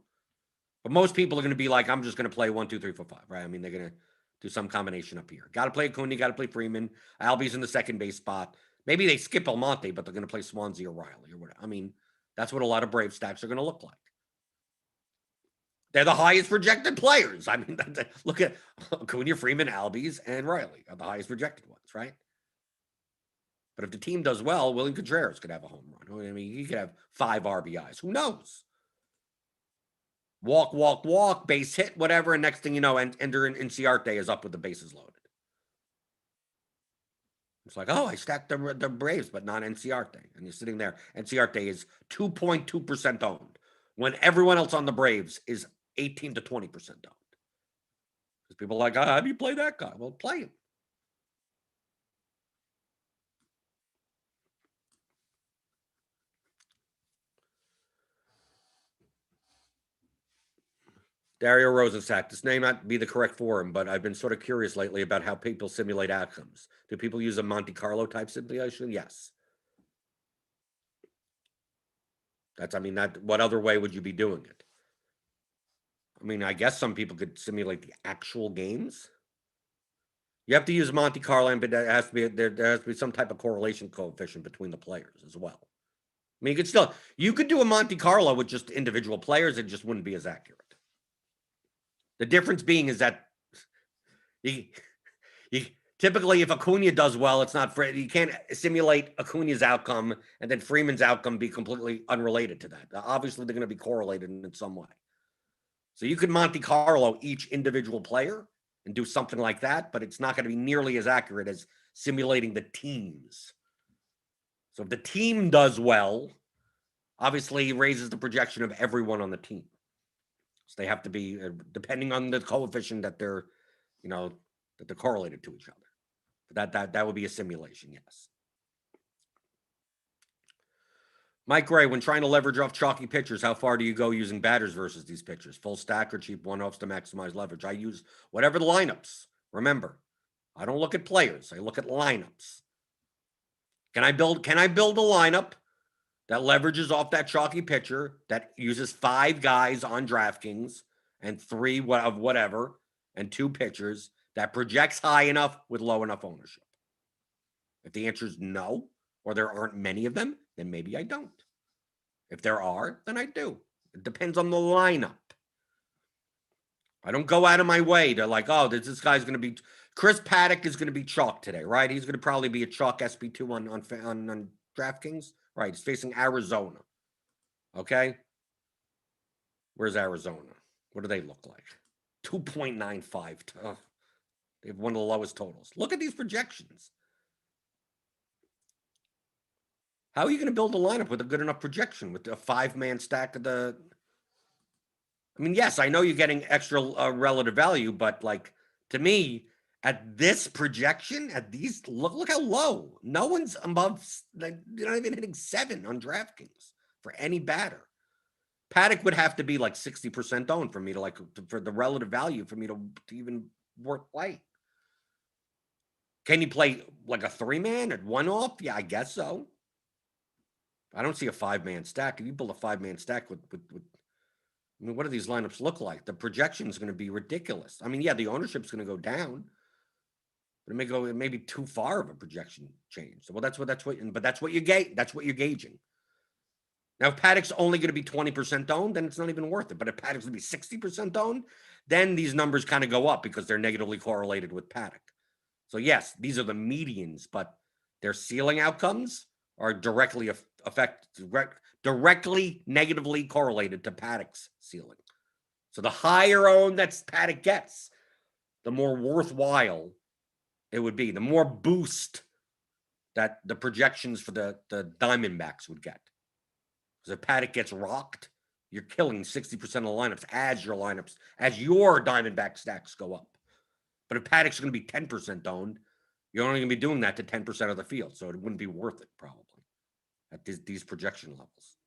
but most people are going to be like, I'm just going to play 1, 2, 3, 4, 5. Right? I mean, they're going to do some combination up here. Got to play Acuna, got to play Freeman. Albies in the second base spot. Maybe they skip Almonte, but they're going to play Swansea or Riley or whatever. I mean, that's what a lot of Brave stacks are going to look like. They're the highest projected players. I mean, look at Acuna, Freeman, Albies, and Riley are the highest projected ones, right? But if the team does well, William Contreras could have a home run. I mean, he could have 5 RBIs. Who knows? Walk, base hit, whatever. And next thing you know, Ender Inciarte is up with the bases loaded. It's like, oh, I stacked the Braves, but not Inciarte. And you're sitting there. Inciarte is 2.2% owned when everyone else on the Braves is 18 to 20% owned. Because people are like, how do you play that guy? Well, play him. Dario Rosensack, this may not be the correct forum, but I've been sort of curious lately about how people simulate outcomes. Do people use a Monte Carlo type simulation? Yes. What other way would you be doing it? I mean, I guess some people could simulate the actual games. You have to use Monte Carlo, but there has to be some type of correlation coefficient between the players as well. I mean, you could do a Monte Carlo with just individual players, it just wouldn't be as accurate. The difference being is that you typically, if Acuna does well, it's not you can't simulate Acuna's outcome and then Freeman's outcome be completely unrelated to that. Obviously, they're going to be correlated in some way. So you could Monte Carlo each individual player and do something like that, but it's not going to be nearly as accurate as simulating the teams. So if the team does well, obviously it raises the projection of everyone on the team. So they have to be, depending on the coefficient that they're, that they're correlated to each other. But that would be a simulation, yes. Mike Gray, when trying to leverage off chalky pitchers, how far do you go using batters versus these pitchers? Full stack or cheap one-offs to maximize leverage? I use whatever the lineups. Remember, I don't look at players. I look at lineups. Can I build a lineup that leverages off that chalky pitcher, that uses 5 guys on DraftKings and 3 of whatever, and 2 pitchers, that projects high enough with low enough ownership? If the answer is no, or there aren't many of them, then maybe I don't. If there are, then I do. It depends on the lineup. I don't go out of my way to like, oh, this guy's going to be Chris Paddock is going to be chalk today, right? He's going to probably be a chalk SB2 on DraftKings, right? He's facing Arizona. Okay, where's Arizona? What do they look like? 2.95. They have one of the lowest totals. Look at these projections. How are you going to build a lineup with a good enough projection with a 5-man stack of the? I mean, yes, I know you're getting extra relative value, but like to me, at this projection, at these look how low. No one's above. They're not even hitting 7 on DraftKings for any batter. Paddock would have to be like 60% owned for me to for the relative value for me to even worth play. Can you play like a 3-man at 1 off? Yeah, I guess so. I don't see a 5-man stack. If you build a 5-man stack with I mean, what do these lineups look like? The projection is going to be ridiculous. I mean, yeah, the ownership's going to go down, but it may be too far of a projection change. So, well, that's what you gauge. That's what you're gauging. Now, if Paddock's only going to be 20% owned, then it's not even worth it. But if Paddock's going to be 60% owned, then these numbers kind of go up because they're negatively correlated with Paddock. So, yes, these are the medians, but their ceiling outcomes are directly directly negatively correlated to Paddock's ceiling. So the higher owned that Paddock gets, the more worthwhile it would be, the more boost that the projections for the Diamondbacks would get. Because if Paddock gets rocked, you're killing 60% of the lineups as your Diamondback stacks go up. But if Paddock's going to be 10% owned, you're only going to be doing that to 10% of the field. So it wouldn't be worth it probably at these projection levels.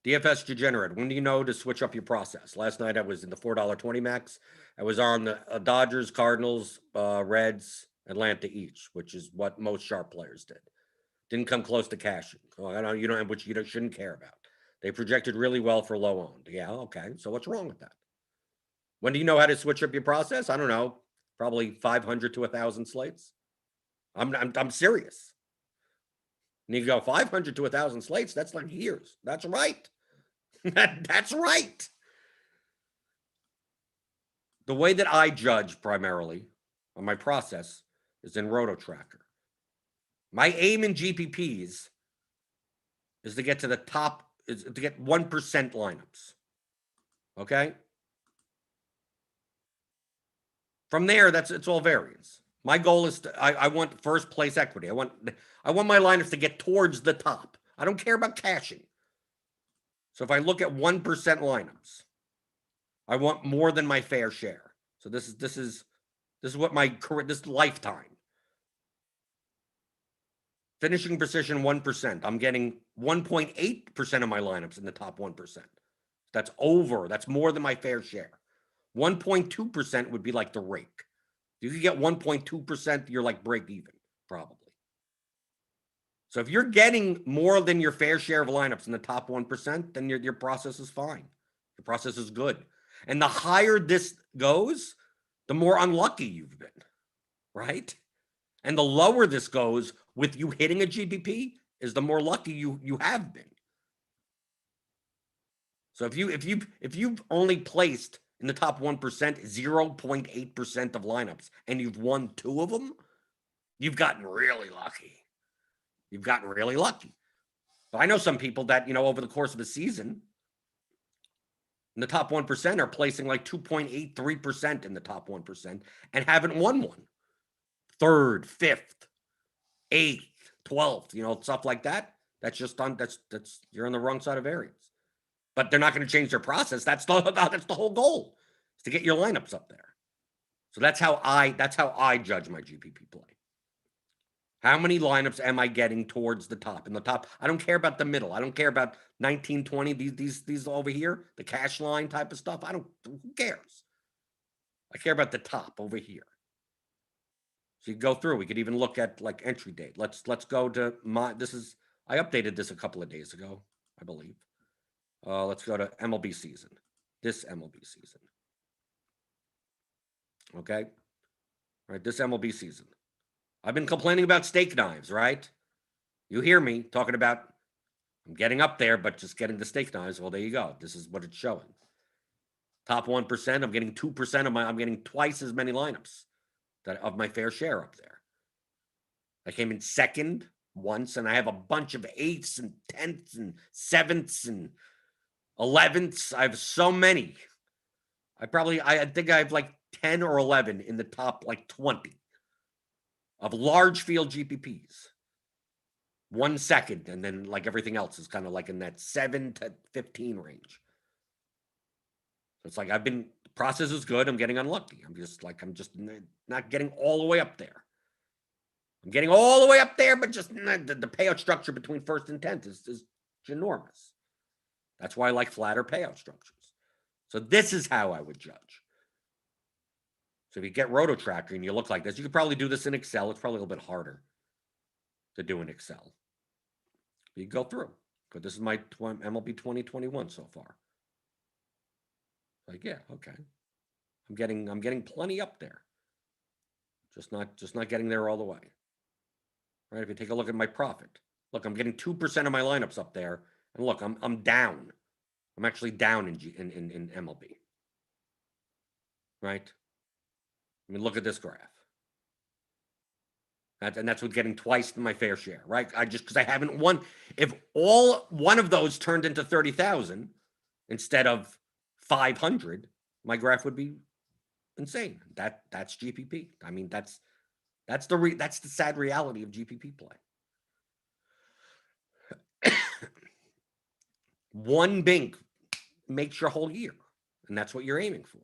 DFS degenerate. When do you know to switch up your process? Last night I was in the $4.20 max. I was on the Dodgers, Cardinals, Reds, Atlanta each, which is what most sharp players did. Didn't come close to cashing. Which you shouldn't care about. They projected really well for low owned. Yeah, okay. So what's wrong with that? When do you know how to switch up your process? I don't know. Probably 500 to 1,000 slates. I'm serious. And you go 500 to 1,000 slates. That's like years. That's right. That's right. The way that I judge primarily on my process is in RotoTracker. My aim in GPPs is to get to the top, is to get 1% lineups. Okay? From there, it's all variance. My goal is I want first place equity. I want my lineups to get towards the top. I don't care about cashing. So if I look at 1% lineups, I want more than my fair share. So this is what my career, this lifetime. Finishing precision 1%. I'm getting 1.8% of my lineups in the top 1%. That's more than my fair share. 1.2% would be like the rake. You could get 1.2%, you're like break even, probably. So if you're getting more than your fair share of lineups in the top 1%, then your process is fine. Your process is good. And the higher this goes, the more unlucky you've been, right? And the lower this goes with you hitting a GPP is the more lucky you have been. So if you've only placed in the top 1%, 0.8% of lineups, and you've won 2 of them, you've gotten really lucky. You've gotten really lucky. But I know some people that, over the course of a season, in the top 1% are placing like 2.83% in the top 1% and haven't won one. 3rd, 5th, 8th, 12th, stuff like that. That's just you're on the wrong side of variance. But they're not going to change their process. That's the whole goal, is to get your lineups up there. So that's how I judge my GPP play. How many lineups am I getting towards the top? In the top, I don't care about the middle. I don't care about 19, 20, these over here, the cash line type of stuff. Who cares? I care about the top over here. So you go through. We could even look at like entry date. Let's go to I updated this a couple of days ago, I believe. Let's go to MLB season. This MLB season. Okay. All right, this MLB season. I've been complaining about steak knives, right? You hear me talking about I'm getting up there, but just getting the steak knives. Well, there you go. This is what it's showing. Top 1%. I'm getting 2% of I'm getting twice as many lineups of my fair share up there. I came in second once, and I have a bunch of 8ths and 10ths and 7ths and 11ths. I have so many. I think I have like 10 or 11 in the top like 20 of large field GPPs. 1 second, and then like everything else is kind of like in that 7 to 15 range. So it's like the process is good. I'm getting unlucky. I'm just not getting all the way up there. I'm getting all the way up there, but just the payout structure between first and 10th is ginormous. That's why I like flatter payout structures. So this is how I would judge. So if you get RotoTracker and you look like this, you could probably do this in Excel. It's probably a little bit harder to do in Excel. You go through. But this is my MLB 2021 so far. Like, yeah, okay. I'm getting plenty up there. Just not getting there all the way. Right? If you take a look at my profit, look, I'm getting 2% of my lineups up there, and look, I'm down. I'm actually down in MLB. Right? I mean, look at this graph. And that's with getting twice my fair share, right? Because I haven't won. If all one of those turned into 30,000 instead of 500, my graph would be insane. That's GPP. I mean, that's the sad reality of GPP play. One bink makes your whole year, and that's what you're aiming for.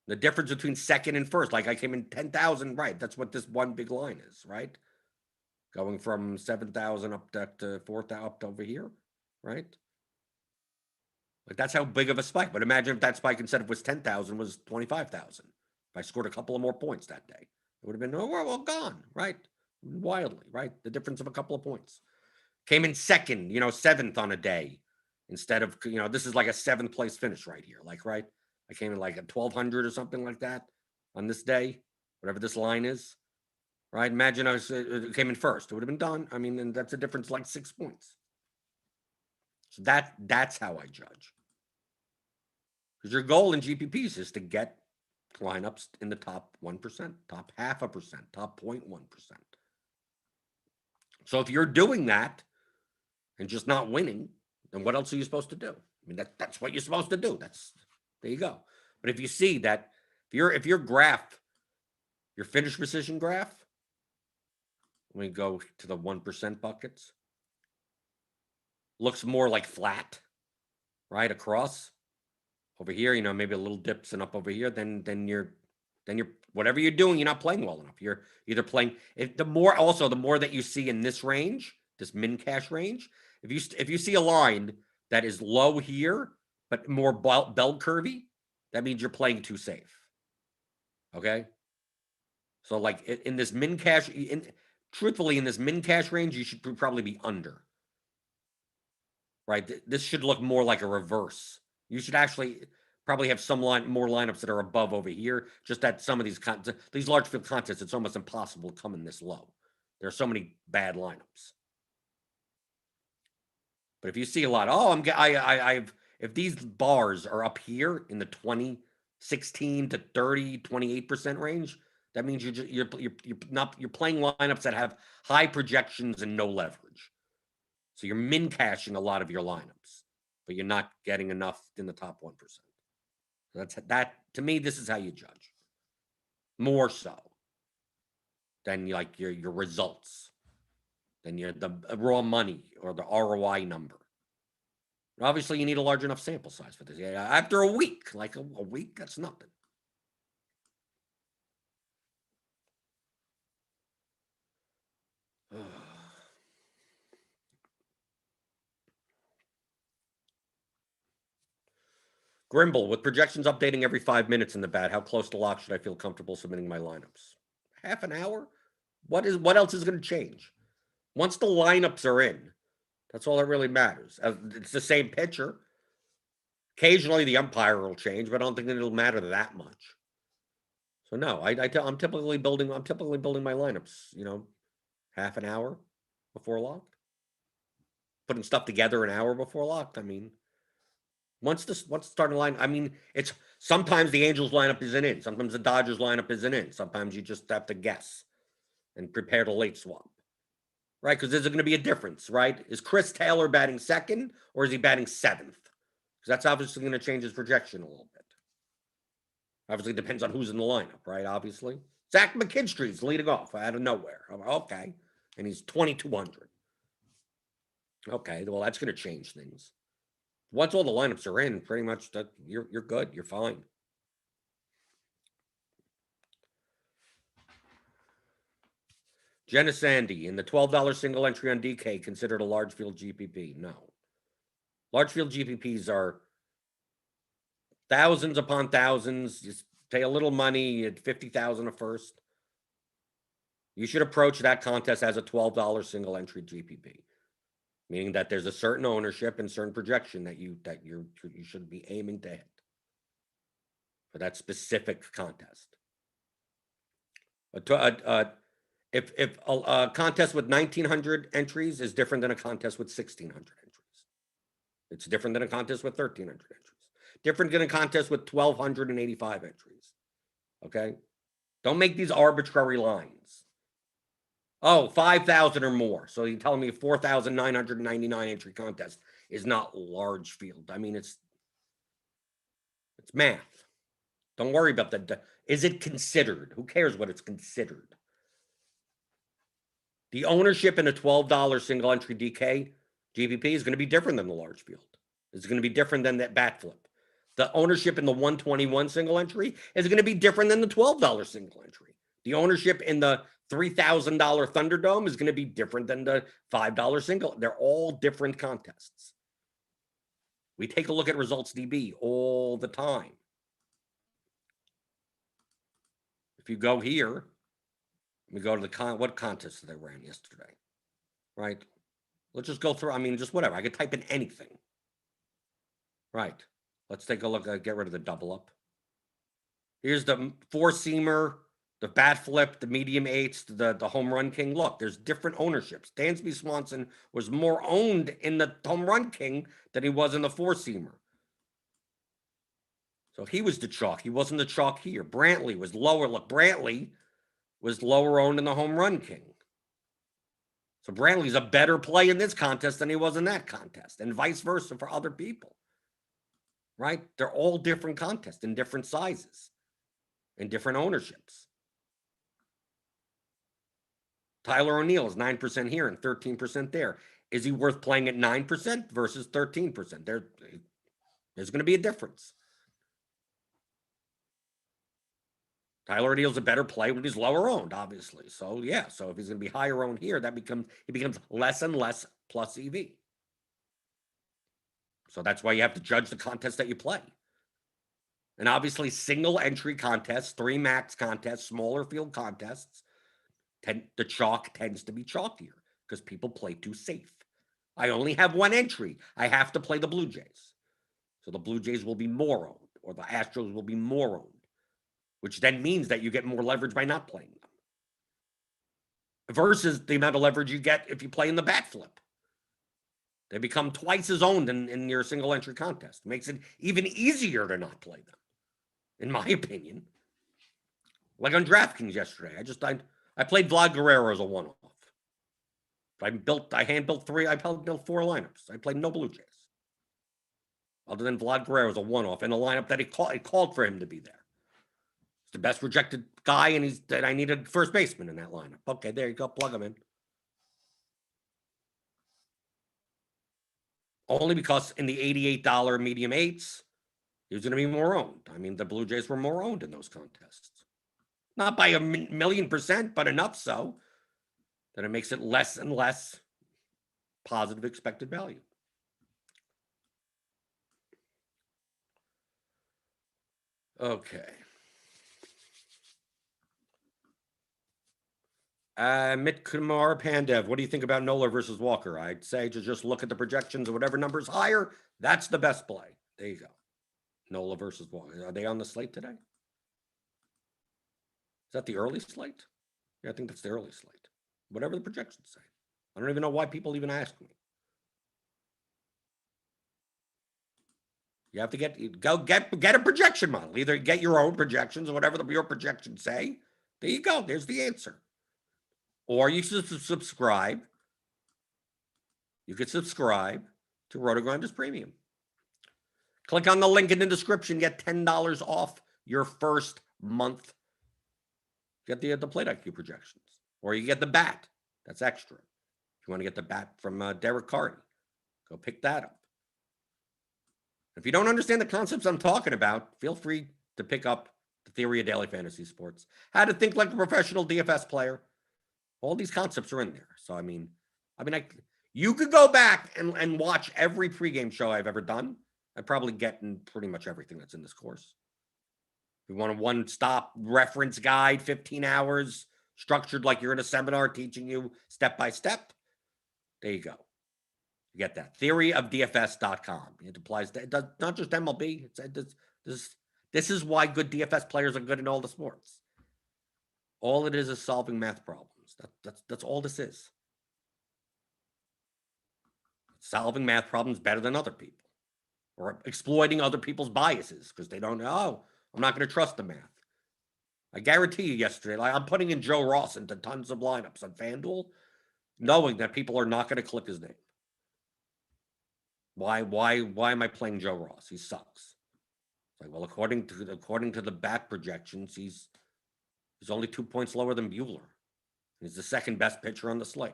The difference between second and first, like I came in 10,000, right? That's what this one big line is, right? Going from 7,000 up to 4,000 up to over here, right? Like that's how big of a spike. But imagine if that spike instead of was 10,000 was 25,000. If I scored a couple of more points that day, it would have been well gone, right? Wildly, right? The difference of a couple of points. Came in second, 7th on a day instead of, this is like a 7th place finish right here. Like, right? I came in like a 1,200 or something like that on this day, whatever this line is, right? Imagine I came in first. It would have been done. I mean, and that's a difference like 6 points. So that's how I judge. Because your goal in GPPs is to get lineups in the top 1%, top 0.5%, top 0.1%. So if you're doing that and just not winning, then what else are you supposed to do? I mean, that's what you're supposed to do. There you go. But if you see that, if your graph, your finish position graph, let me go to the 1% buckets, looks more like flat, right, across. Over here, maybe a little dips and up over here, then you're whatever you're doing, you're not playing well enough. You're either playing the more that you see in this range, this min cash range, if you see a line that is low here but more bell curvy, that means you're playing too safe. Okay? So like in this min cash truthfully in this min cash range, you should probably be under. Right? This should look more like a reverse. You should actually probably have more lineups that are above over here. Just that some of these large field contests, it's almost impossible to come in this low. There are so many bad lineups. But if you see a lot, if these bars are up here in the 16 to 30, 28% range, that means you're playing lineups that have high projections and no leverage. So you're min cashing a lot of your lineups, but you're not getting enough in the top 1%. That to me, this is how you judge. More so than like your results, than the raw money or the ROI number. But obviously, you need a large enough sample size for this. Yeah, after a week, like a week, that's nothing. Grimble, with projections updating every 5 minutes in the bat, how close to lock should I feel comfortable submitting my lineups? Half an hour? What else is going to change? Once the lineups are in, that's all that really matters. It's the same pitcher. Occasionally the umpire will change, but I don't think that it'll matter that much. So no, I'm typically building my lineups, half an hour before lock. Putting stuff together an hour before lock. I mean, once the starting line, I mean, it's sometimes the Angels lineup isn't in. Sometimes the Dodgers lineup isn't in. Sometimes you just have to guess and prepare the late swap. Right? Because there's going to be a difference, right? Is Chris Taylor batting second or is he batting seventh? Because that's obviously going to change his projection a little bit. Obviously, it depends on who's in the lineup, right? Obviously. Zach McKinstry's leading off out of nowhere. Okay. And he's 2,200. Okay, well, that's going to change things. Once all the lineups are in, pretty much that you're good. You're fine. Jenna Sandy, in the $12 single entry on DK, considered a large field GPP? No. Large field GPPs are thousands upon thousands. You pay a little money at $50,000 a first. You should approach that contest as a $12 single entry GPP, meaning that there's a certain ownership and certain projection that you should be aiming to hit for that specific contest. If a contest with 1,900 entries is different than a contest with 1,600 entries, it's different than a contest with 1,300 entries. Different than a contest with 1,285 entries. Okay? Don't make these arbitrary lines. Oh, 5,000 or more. So you're telling me a 4,999 entry contest is not large field. I mean, it's math. Don't worry about that. Is it considered? Who cares what it's considered? The ownership in a $12 single entry DK GPP is going to be different than the large field. It's going to be different than that bat flip. The ownership in the 121 single entry is going to be different than the $12 single entry. The ownership in the $3,000 Thunderdome is going to be different than the $5 single. They're all different contests. We take a look at results DB all the time. If you go here, we go to the what contest they ran yesterday, right? Let's just go through. I mean, just whatever. I could type in anything. Right. Let's take a look. Get rid of the double up. Here's the four-seamer, the bat flip, the medium eights, the home run king. Look, there's different ownerships. Dansby Swanson was more owned in the home run king than he was in the four-seamer. So he was the chalk. He wasn't the chalk here. Brantley was lower. Look, Brantley was lower owned in the home run king. So Brantley's a better play in this contest than he was in that contest, and vice versa for other people. Right? They're all different contests in different sizes and different ownerships. Tyler O'Neill is 9% here and 13% there. Is he worth playing at 9% versus 13%? There's going to be a difference. Tyler O'Neill's a better play when he's lower owned, obviously. So yeah, so if he's going to be higher owned here, it becomes less and less plus EV. So that's why you have to judge the contest that you play. And obviously, single entry contests, 3 max contests, smaller field contests, the chalk tends to be chalkier because people play too safe. I only have 1 entry. I have to play the Blue Jays. So the Blue Jays will be more owned, or the Astros will be more owned, which then means that you get more leverage by not playing them versus the amount of leverage you get if you play in the bat flip. They become twice as owned in your single entry contest. It makes it even easier to not play them, in my opinion. Like on DraftKings yesterday, I played Vlad Guerrero as a one-off. I hand-built 4 lineups. I played no Blue Jays. Other than Vlad Guerrero as a one-off in a lineup that it called for him to be there. He's the best rejected guy, and I needed first baseman in that lineup. Okay, there you go. Plug him in. Only because in the $88 medium eights, he was going to be more owned. I mean, the Blue Jays were more owned in those contests. Not by 1,000,000%, but enough so that it makes it less and less positive expected value. Okay. Mitkumar Pandev, what do you think about Nola versus Walker? I'd say to just look at the projections or whatever number's higher. That's the best play. There you go. Nola versus Walker. Are they on the slate today? Is that the early slate? Yeah, I think that's the early slate. Whatever the projections say. I don't even know why people even ask me. You have to get a projection model. Either get your own projections or whatever your projections say. There you go. There's the answer. Or you should subscribe. You could subscribe to RotoGrinders Premium. Click on the link in the description. Get $10 off your first month. Get the Plate IQ projections. Or you get the bat. That's extra. If you want to get the bat from Derek Carty, go pick that up. If you don't understand the concepts I'm talking about, feel free to pick up The Theory of Daily Fantasy Sports. How to think like a professional DFS player. All these concepts are in there. So, you could go back and watch every pregame show I've ever done. I'd probably get in pretty much everything that's in this course. If you want a one-stop reference guide, 15 hours, structured like you're in a seminar teaching you step by step, there you go. You get that. Theoryofdfs.com. It applies to, it does not just MLB. This is why good DFS players are good in all the sports. All it is solving math problems. That's all this is. Solving math problems better than other people. Or exploiting other people's biases because they don't know, oh, I'm not going to trust the math. I guarantee you yesterday, like I'm putting in Joe Ross into tons of lineups on FanDuel, knowing that people are not going to click his name. Why am I playing Joe Ross? He sucks. It's like, well, according to the bat projections, he's only 2 points lower than Buehler. He's the second best pitcher on the slate.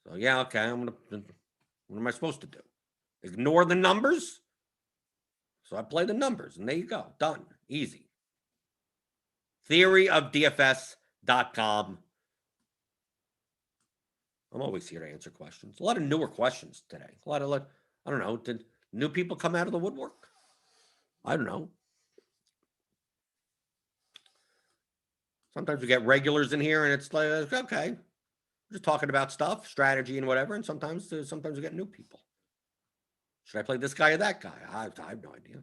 So yeah, okay, what am I supposed to do? Ignore the numbers? So I play the numbers, and there you go. Done. Easy. Theoryofdfs.com. I'm always here to answer questions. A lot of newer questions today. I don't know. Did new people come out of the woodwork? I don't know. Sometimes we get regulars in here, and it's like, okay, we're just talking about stuff, strategy, and whatever. And sometimes we get new people. Should I play this guy or that guy? I have no idea.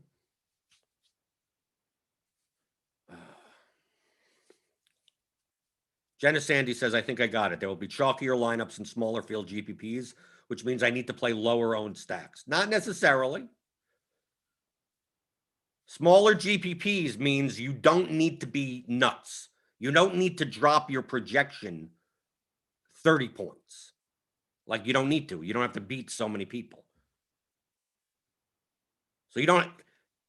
Jenna Sandy says, I think I got it. There will be chalkier lineups and smaller field GPPs, which means I need to play lower owned stacks. Not necessarily. Smaller GPPs means you don't need to be nuts. You don't need to drop your projection 30 points. Like you don't need to. You don't have to beat so many people. So you don't,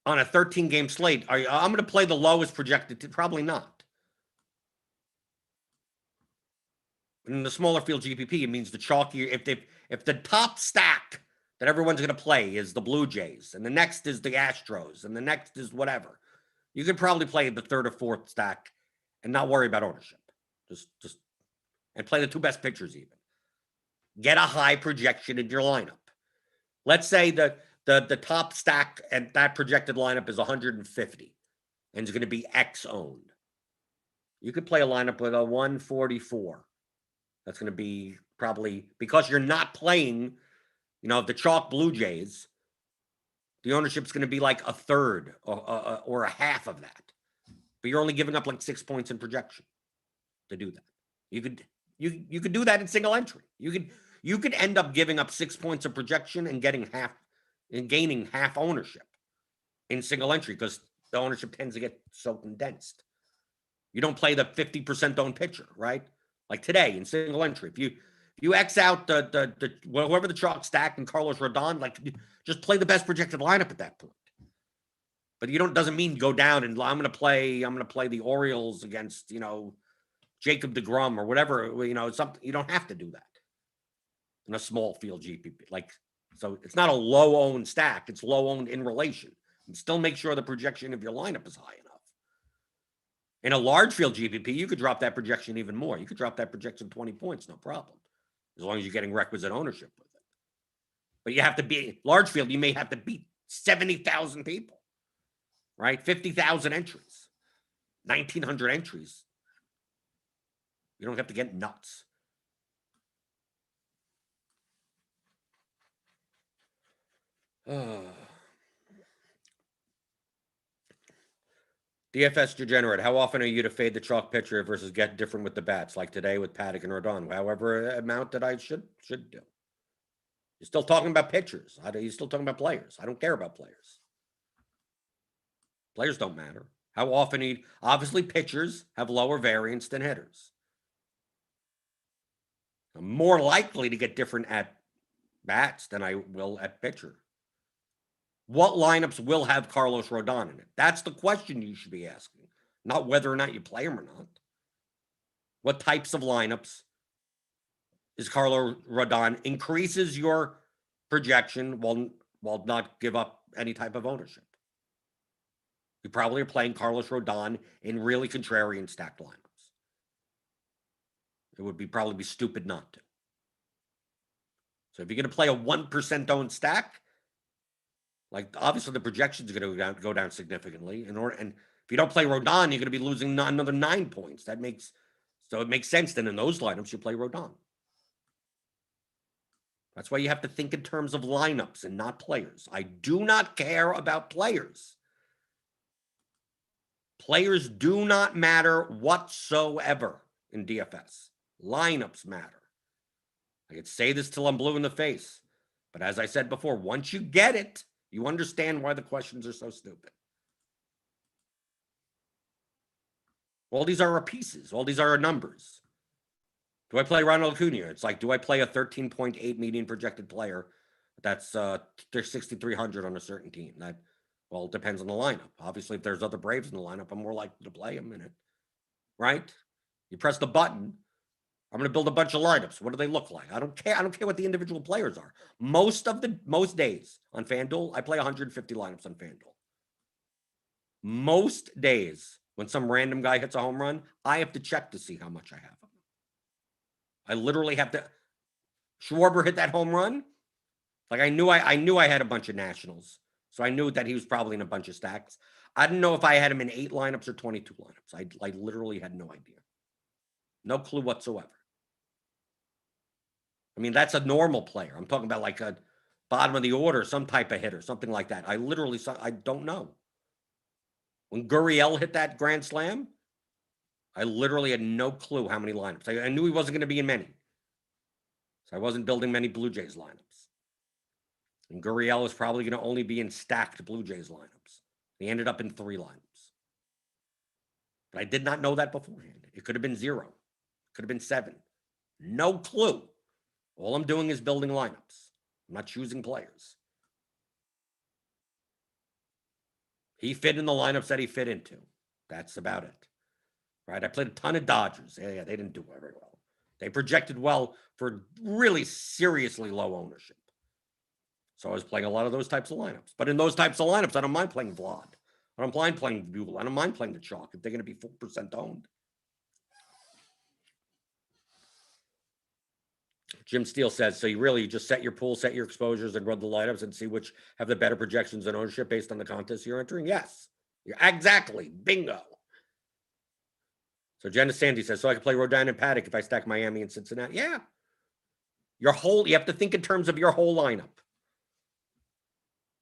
on a 13-game slate, I'm going to play the lowest projected. Probably not. In the smaller field GPP, it means the chalkier. If the top stack that everyone's going to play is the Blue Jays, and the next is the Astros, and the next is whatever, you could probably play the third or fourth stack and not worry about ownership. Just and play the two best pitchers even. Get a high projection in your lineup. Let's say the top stack and that projected lineup is 150 and it's going to be X owned. You could play a lineup with a 144. That's going to be probably, because you're not playing, the chalk Blue Jays, the ownership's going to be like a third or a half of that. But you're only giving up like 6 points in projection to do that. You could do that in single entry. You could end up giving up 6 points of projection and gaining half ownership in single entry because the ownership tends to get so condensed. You don't play the 50% owned pitcher, right? Like today in single entry, if you X out the whoever the chalk stack and Carlos Rodon, like just play the best projected lineup at that point. But doesn't mean go down and I'm going to play the Orioles against Jacob deGrom or whatever. Something you don't have to do that in a small field GPP. So it's not a low owned stack; it's low owned in relation. And still make sure the projection of your lineup is high enough. In a large field GPP, you could drop that projection even more. You could drop that projection 20 points, no problem, as long as you're getting requisite ownership with it. But you have to be large field. You may have to beat 70,000 people. right? 50,000 entries, 1,900 entries. You don't have to get nuts. DFS degenerate. How often are you to fade the chalk pitcher versus get different with the bats, like today with Paddock and Rodon? However amount that I should do. You're still talking about pitchers. You're still talking about players. I don't care about players. Players don't matter. How often obviously pitchers have lower variance than hitters. I'm more likely to get different at bats than I will at pitcher. What lineups will have Carlos Rodon in it? That's the question you should be asking, not whether or not you play him or not. What types of lineups is Carlos Rodon increases your projection while not give up any type of ownership? You probably are playing Carlos Rodon in really contrarian stacked lineups. It would probably be stupid not to. So if you're going to play a 1% owned stack, like obviously the projections are going to go down significantly. And if you don't play Rodon, you're going to be losing another 9 points. So it makes sense then in those lineups you play Rodon. That's why you have to think in terms of lineups and not players. I do not care about players. Players do not matter whatsoever in DFS. Lineups matter. I could say this till I'm blue in the face. But as I said before, once you get it, you understand why the questions are so stupid. All these are our pieces. All these are our numbers. Do I play Ronald Acuna? It's like, do I play a 13.8 median projected player that's 6,300 on a certain team? It depends on the lineup. Obviously, if there's other Braves in the lineup, I'm more likely to play them in it. Right? You press the button. I'm going to build a bunch of lineups. What do they look like? I don't care. I don't care what the individual players are. Most days on FanDuel, I play 150 lineups on FanDuel. Most days, when some random guy hits a home run, I have to check to see how much I have. I literally have to. Schwarber hit that home run. Like I knew I had a bunch of nationals, so I knew that he was probably in a bunch of stacks. I didn't know if I had him in 8 lineups or 22 lineups. I literally had no idea. No clue whatsoever. I mean, that's a normal player. I'm talking about like a bottom of the order, some type of hitter, something like that. I don't know. When Gurriel hit that grand slam, I literally had no clue how many lineups. I knew he wasn't going to be in many. So I wasn't building many Blue Jays lineups. And Gurriel is probably going to only be in stacked Blue Jays lineups. He ended up in 3 lineups. But I did not know that beforehand. It could have been 0. It could have been 7. No clue. All I'm doing is building lineups. I'm not choosing players. He fit in the lineups that he fit into. That's about it. Right? I played a ton of Dodgers. Yeah, they didn't do very well. They projected well for really seriously low ownership. So I was playing a lot of those types of lineups. But in those types of lineups, I don't mind playing Vlad. I don't mind playing Buell. I don't mind playing the chalk if they're going to be 4% owned. Jim Steele says, so you really just set your pool, set your exposures, and run the lineups and see which have the better projections and ownership based on the contest you're entering? Yes. Exactly. Bingo. So Jenna Sandy says, so I can play Rodon and Paddock if I stack Miami and Cincinnati? Yeah. You have to think in terms of your whole lineup.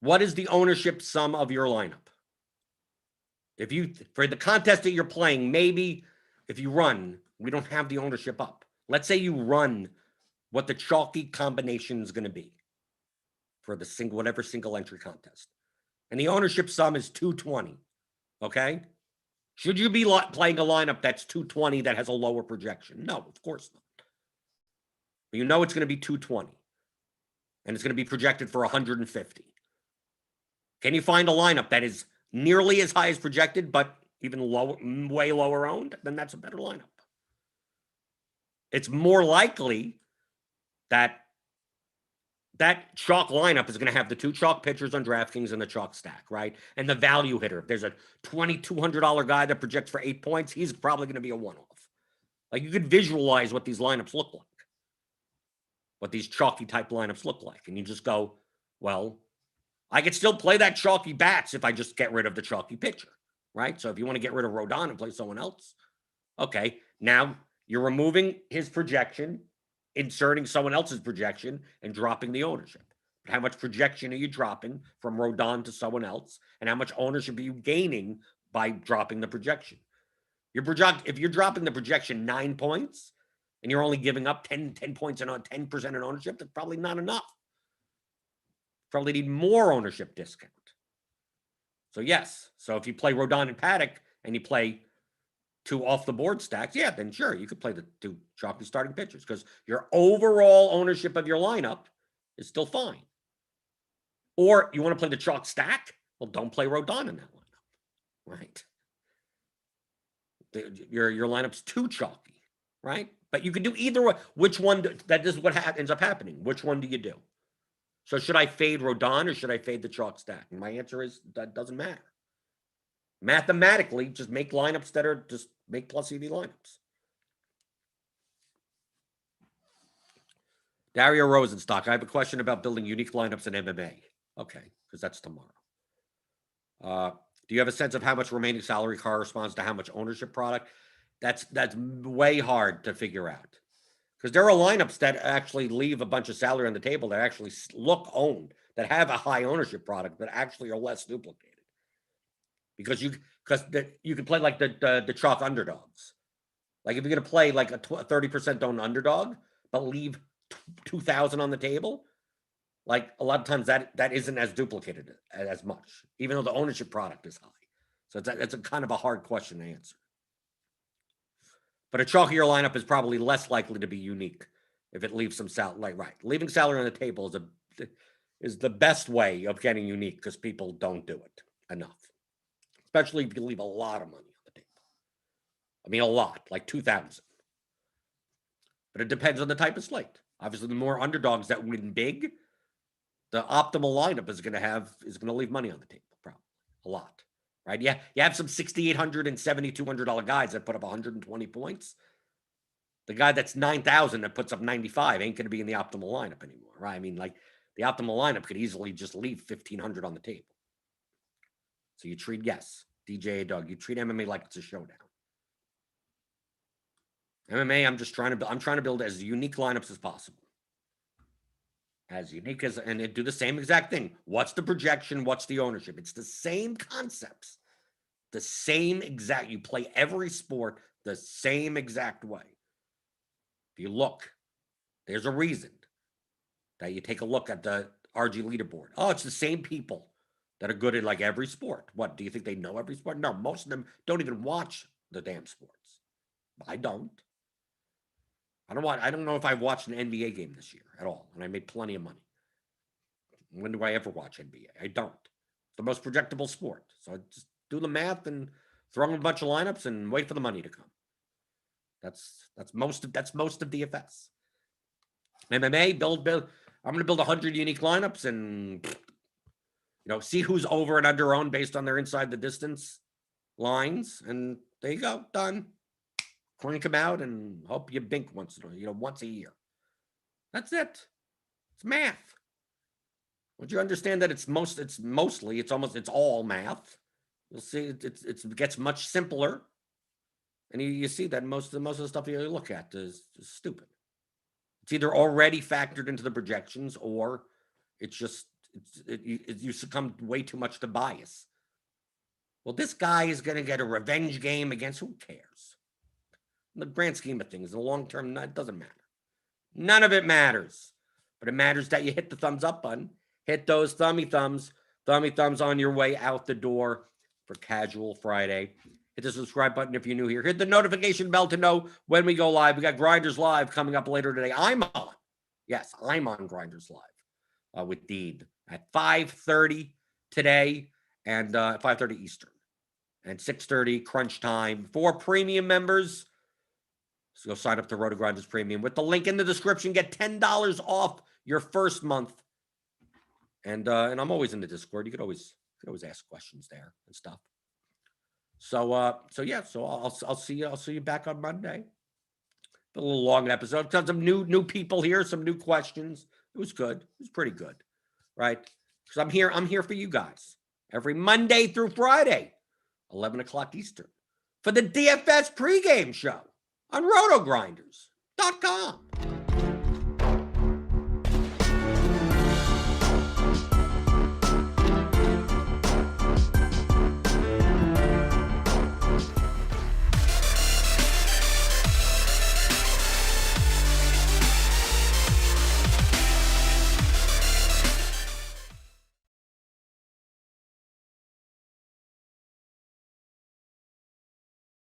What is the ownership sum of your lineup? For the contest that you're playing, maybe if you run, we don't have the ownership up. Let's say you run what the chalky combination is going to be for the whatever single entry contest. And the ownership sum is 220. Okay? Should you be playing a lineup that's 220 that has a lower projection? No, of course not. But you know it's going to be 220. And it's going to be projected for 150. Can you find a lineup that is nearly as high as projected, but even lower, way lower owned? Then that's a better lineup. It's more likely that chalk lineup is going to have the 2 chalk pitchers on DraftKings and the chalk stack, right? And the value hitter. If there's a $2,200 guy that projects for 8 points, he's probably going to be a one-off. Like you could visualize what these lineups look like, what these chalky type lineups look like. And you just go, well, I could still play that chalky bats if I just get rid of the chalky pitcher, right? So if you want to get rid of Rodon and play someone else, okay, now you're removing his projection, inserting someone else's projection, and dropping the ownership. But how much projection are you dropping from Rodon to someone else? And how much ownership are you gaining by dropping the projection? If you're dropping the projection 9 points and you're only giving up 10 points and on 10% in ownership, that's probably not enough. Probably need more ownership discount. So yes. So if you play Rodon and Paddock and you play 2 off the board stacks, yeah, then sure, you could play the 2 chalky starting pitchers because your overall ownership of your lineup is still fine. Or you want to play the chalk stack? Well, don't play Rodon in that lineup, right? Your lineup's too chalky, right? But you can do either way. Which one? That is what ends up happening. Which one do you do? So should I fade Rodon or should I fade the chalk stack? And my answer is that doesn't matter. Mathematically, just make lineups that are just make plus EV lineups. Dario Rosenstock, I have a question about building unique lineups in MMA. Okay, because that's tomorrow. Do you have a sense of how much remaining salary corresponds to how much ownership product? That's way hard to figure out. Because there are lineups that actually leave a bunch of salary on the table that actually look owned, that have a high ownership product, that actually are less duplicated. Because you can play like the chalk underdogs. Like if you're going to play like a 30% owned underdog, but leave 2,000 on the table, like a lot of times that isn't as duplicated as much, even though the ownership product is high. So it's a kind of a hard question to answer. But a chalkier lineup is probably less likely to be unique if it leaves some salary. Like, right, leaving salary on the table is the best way of getting unique because people don't do it enough, especially if you leave a lot of money on the table. I mean, a lot, like 2,000. But it depends on the type of slate. Obviously, the more underdogs that win big, the optimal lineup is going to leave money on the table, probably a lot. Right? Yeah, you have some $6,800 and $7,200 guys that put up 120 points. The guy that's 9,000 that puts up 95 ain't going to be in the optimal lineup anymore, right? I mean, like the optimal lineup could easily just leave 1,500 on the table. So you treat DJ Doug, you treat MMA like it's a showdown. MMA, I'm trying to build as unique lineups as possible. As unique as, and it do the same exact thing. What's the projection? What's the ownership? It's the same concepts. The same exact, you play every sport the same exact way. If you look, there's a reason that you take a look at the RG leaderboard. Oh, it's the same people that are good at like every sport. What, do you think they know every sport? No, most of them don't even watch the damn sports. I don't. I don't know if I've watched an NBA game this year at all, and I made plenty of money. When do I ever watch NBA? I don't. It's the most projectable sport. So I just do the math and throw in a bunch of lineups and wait for the money to come. That's most of DFS. MMA, build. I'm going to build 100 unique lineups and see who's over and under owned based on their inside the distance lines, and there you go, done. Crank them out and hope you bink once a year. That's it. It's math. Would you understand that it's all math? You'll see it gets much simpler, and you see that most of the stuff you look at is stupid. It's either already factored into the projections or it's just you succumb way too much to bias. Well, this guy is going to get a revenge game against who cares? In the grand scheme of things, in the long term, it doesn't matter. None of it matters. But it matters that you hit the thumbs up button. Hit those thummy thumbs on your way out the door for Casual Friday. Hit the subscribe button if you're new here. Hit the notification bell to know when we go live. We got Grinders Live coming up later today. I'm on Grinders Live with Dean at 5:30 today and 5:30 Eastern and 6:30 crunch time for premium members. So go sign up to RotoGrinders Premium with the link in the description. Get $10 off your first month. And I'm always in the Discord. You could always ask questions there and stuff. So I'll see you back on Monday. A little long episode. Some new people here, some new questions. It was good. It was pretty good, right? Because I'm here for you guys every Monday through Friday, 11 o'clock Eastern, for the DFS pregame show on RotoGrinders.com.